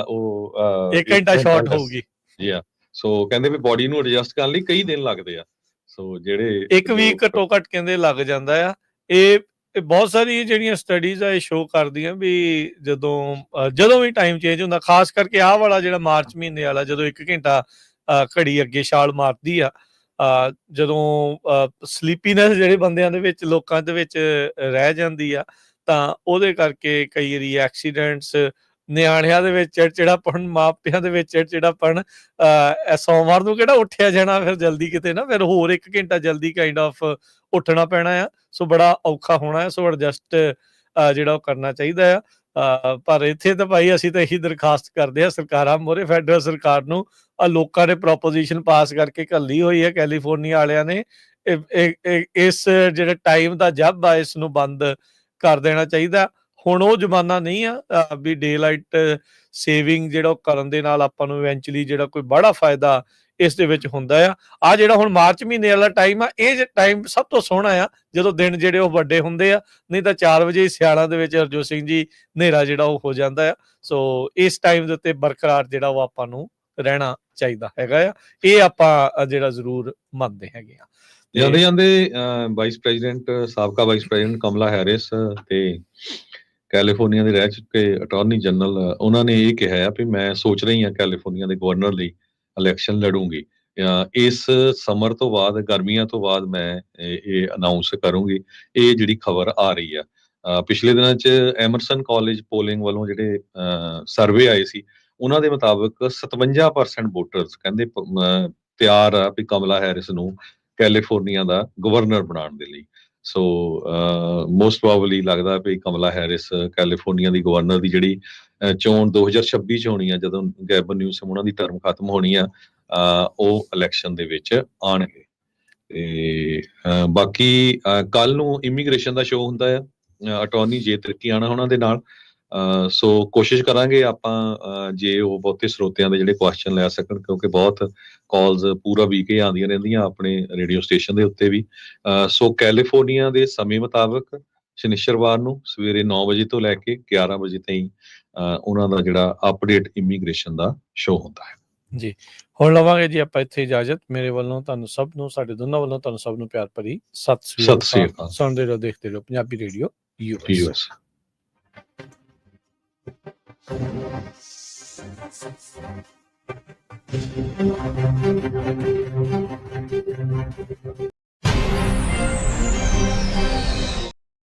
ਉਹ 1 ਘੰਟਾ ਸ਼ਾਰਟ ਹੋਊਗੀ ਜੀ। ਆ ਸੋ ਕਹਿੰਦੇ ਵੀ ਬੋਡੀ ਨੂੰ ਐਡਜਸਟ ਕਰਨ ਲਈ ਕਈ ਦਿਨ ਲੱਗਦੇ ਆ। ਸੋ ਜਿਹੜੇ 1 ਵੀਕ ਘੱਟੋ ਘੱਟ ਕਹਿੰਦੇ ਲੱਗ ਜਾਂਦਾ ਆ। ਇਹ ਬਹੁਤ ਸਾਰੀ ਜਿਹੜੀਆਂ ਸਟੱਡੀਜ਼ ਆ ਇਹ ਸ਼ੋ ਕਰਦੀਆਂ ਵੀ ਜਦੋਂ ਵੀ ਟਾਈਮ ਚੇਂਜ ਹੁੰਦਾ, ਖਾਸ ਕਰਕੇ ਆਹ ਵਾਲਾ ਜਿਹੜਾ ਮਾਰਚ ਮਹੀਨੇ ਵਾਲਾ ਜਦੋਂ 1 ਘੰਟਾ ਘੜੀ ਅੱਗੇ ਛਾਲ ਮਾਰਦੀ ਆ, ਜਦੋਂ ਸਲੀਪੀਨੈਸ ਜਿਹੜੇ ਬੰਦਿਆਂ ਦੇ ਵਿੱਚ ਲੋਕਾਂ ਦੇ ਵਿੱਚ ਰਹਿ ਜਾਂਦੀ ਆ ਤਾਂ ਉਹਦੇ ਕਰਕੇ ਕਈ ਵਾਰੀ ਐਕਸੀਡੈਂਟਸ, ਨਿਆਣਿਆਂ ਦੇ ਵਿੱਚ ਚਿੜਚਿੜਾਪਣ, ਮਾਪਿਆਂ ਦੇ ਵਿੱਚ ਚਿੜਚਿੜਾਪਣ। ਸੋਮਵਾਰ ਨੂੰ ਕਿਹੜਾ ਉੱਠਿਆ ਜਾਣਾ ਫਿਰ ਜਲਦੀ ਕਿਤੇ ਨਾ, ਫਿਰ ਹੋਰ 1 ਘੰਟਾ ਜਲਦੀ ਕਾਈਂਡ ਆਫ ਉੱਠਣਾ ਪੈਣਾ ਆ। ਸੋ ਬੜਾ ਔਖਾ ਹੋਣਾ ਹੈ। ਸੋ ਐਡਜਸਟ ਜਿਹੜਾ ਉਹ ਕਰਨਾ ਚਾਹੀਦਾ ਆ। ਪਰ ਇੱਥੇ ਤਾਂ ਭਾਈ ਅਸੀਂ ਤਾਂ ਇਹੀ ਦਰਖਾਸਤ ਕਰਦੇ ਆ ਸਰਕਾਰਾਂ ਮੋਰੇ, ਫੈਡਰਲ ਸਰਕਾਰ ਨੂੰ। ਲੋਕਾਂ ਨੇ ਪ੍ਰੋਪੋਜੀਸ਼ਨ ਪਾਸ ਕਰਕੇ ਘੱਲੀ ਹੋਈ ਹੈ ਕੈਲੀਫੋਰਨੀਆ ਵਾਲਿਆਂ ਨੇ। ਇਸ ਜਿਹੜੇ ਟਾਈਮ ਦਾ ਜੱਬ ਆ ਇਸ ਨੂੰ ਬੰਦ ਕਰ ਦੇਣਾ ਚਾਹੀਦਾ। ਹੁਣ ਉਹ ਜ਼ਮਾਨਾ ਨਹੀਂ ਆ ਵੀ ਡੇ ਲਾਈਟ ਸੇਵਿੰਗ ਜਿਹੜਾ ਉਹ ਕਰਨ ਦੇ ਨਾਲ ਆਪਾਂ ਨੂੰ ਇਵੈਂਚੁਅਲੀ ਜਿਹੜਾ ਕੋਈ ਬੜਾ ਫਾਇਦਾ ਇਸ ਦੇ ਵਿੱਚ ਹੁੰਦਾ ਆ। ਜਿਹੜਾ ਹੁਣ ਮਾਰਚ ਮਹੀਨੇ ਵਾਲਾ ਟਾਈਮ ਆ, ਇਹ ਟਾਈਮ ਸਭ ਤੋਂ ਸੋਹਣਾ ਆ ਜਦੋਂ ਦਿਨ ਜਿਹੜੇ ਉਹ ਵੱਡੇ ਹੁੰਦੇ ਆ। ਨਹੀਂ ਤਾਂ 4 ਵਜੇ ਸਿਆਲਾਂ ਦੇ ਵਿੱਚ ਹਰਜੋਤ ਸਿੰਘ ਜੀ ਹਨੇਰਾ ਜਿਹੜਾ ਉਹ ਹੋ ਜਾਂਦਾ ਆ। ਸੋ ਇਸ ਟਾਈਮ ਦੇ ਉੱਤੇ ਬਰਕਰਾਰ ਜਿਹੜਾ ਉਹ ਆਪਾਂ ਨੂੰ ਰਹਿਣਾ ਚਾਹੀਦਾ ਹੈਗਾ ਆ। ਇਹ ਆਪਾਂ ਜਿਹੜਾ ਜ਼ਰੂਰ ਮੰਨਦੇ ਹੈਗੇ ਆ। ਜਾਂਦੇ ਵਾਈਸ ਪ੍ਰੈਜ਼ੀਡੈਂਟ, ਸਾਬਕਾ ਵਾਈਸ ਪ੍ਰੈਜ਼ੀਡੈਂਟ ਕਮਲਾ ਹੈਰਿਸ ਤੇ ਕੈਲੀਫੋਰਨੀਆ ਦੇ ਰਹਿ ਚੁੱਕੇ ਅਟਾਰਨੀ ਜਨਰਲ, ਉਹਨਾਂ ਨੇ ਇਹ ਕਿਹਾ ਆ ਵੀ ਮੈਂ ਸੋਚ ਰਹੀ ਹਾਂ ਕੈਲੀਫੋਰਨੀਆ ਦੇ ਗਵਰਨਰ ਲਈ ਇਲੈਕਸ਼ਨ ਲੜੂੰਗੀ। ਇਸ ਸਮਰ ਤੋਂ ਬਾਅਦ, ਗਰਮੀਆਂ ਤੋਂ ਬਾਅਦ ਮੈਂ ਇਹ ਅਨਾਊਂਸ ਕਰੂੰਗੀ। ਇਹ ਜਿਹੜੀ ਖਬਰ ਆ ਰਹੀ ਆ ਪਿਛਲੇ ਦਿਨਾਂ 'ਚ ਐਮਰਸਨ ਕਾਲਜ ਪੋਲਿੰਗ ਵੱਲੋਂ ਜਿਹੜੇ ਸਰਵੇ ਆਏ ਸੀ, ਉਹਨਾਂ ਦੇ ਮੁਤਾਬਕ 57% ਵੋਟਰਸ ਕਹਿੰਦੇ ਤਿਆਰ ਆ ਵੀ ਕਮਲਾ ਹੈਰਿਸ ਨੂੰ ਕੈਲੀਫੋਰਨੀਆ ਦਾ ਗਵਰਨਰ ਬਣਾਉਣ ਦੇ ਲਈ। ਸੋ ਮੋਸਟ ਪ੍ਰੋਬਬਲੀ ਲੱਗਦਾ ਵੀ ਕਮਲਾ ਹੈਰਿਸ ਕੈਲੀਫੋਰਨੀਆ ਦੀ ਗਵਰਨਰ ਦੀ ਜਿਹੜੀ ਚੋਣ 2026 ਚ ਹੋਣੀ ਆ, ਜਦੋਂ ਗੈਬਨ ਨਿਊਸਮ ਉਹਨਾਂ ਦੀ ਟਰਮ ਖਤਮ ਹੋਣੀ ਆ, ਉਹ ਇਲੈਕਸ਼ਨ ਦੇ ਵਿੱਚ ਆਉਣਗੇ। ਤੇ ਬਾਕੀ ਕੱਲ ਨੂੰ ਇਮੀਗ੍ਰੇਸ਼ਨ ਦਾ ਸ਼ੋਅ ਹੁੰਦਾ ਆ, ਅਟਾਰਨੀ ਜੇ ਤਰੀਕੀ ਆਣਾ ਉਹਨਾਂ ਦੇ ਨਾਲ। ਸੋ ਕੋਸ਼ਿਸ਼ ਕਰਾਂਗੇ ਆਪਾਂ ਜੇ ਉਹ ਬਹੁਤੇ ਸਰੋਤਿਆਂ ਦੇ ਜਿਹੜੇ ਕੁਐਸਚਨ ਲੈ ਸਕਣ, ਕਿਉਂਕਿ ਬਹੁਤ ਕਾਲਸ ਪੂਰਾ ਵੀਕ ਹੀ ਆਉਂਦੀਆਂ ਰਹਿੰਦੀਆਂ ਆਪਣੇ ਰੇਡੀਓ ਸਟੇਸ਼ਨ ਦੇ ਉੱਤੇ ਵੀ। ਸੋ ਕੈਲੀਫੋਰਨੀਆ ਦੇ ਸਮੇਂ ਮੁਤਾਬਕ ਸ਼ਨੀਚਰਵਾਰ ਨੂੰ ਸਵੇਰੇ 9 ਵਜੇ ਤੋਂ ਲੈ ਕੇ 11 ਵਜੇ ਤਾਈਂ ਉਹਨਾਂ ਦਾ ਜਿਹੜਾ ਅਪਡੇਟ ਇਮੀਗ੍ਰੇਸ਼ਨ ਦਾ ਸ਼ੋਅ ਹੁੰਦਾ ਹੈ। ਜੀ, ਹੁਣ ਲਵਾਂਗੇ ਜੀ ਆਪਾਂ ਇੱਥੇ ਇਜਾਜ਼ਤ। ਮੇਰੇ ਵੱਲੋਂ ਤੁਹਾਨੂੰ ਸਭ ਨੂੰ, ਸਾਡੇ ਦੋਨਾਂ ਵੱਲੋਂ ਤੁਹਾਨੂੰ ਸਭ ਨੂੰ ਪਿਆਰ ਭਰੀ ਸਤਿ ਸ੍ਰੀ ਅਕਾਲ। ਸੁਣਦੇ ਰਹੋ, ਦੇਖਦੇ ਰਹੋ ਪੰਜਾਬੀ ਰੇਡੀਓ ਯੂਐਸ।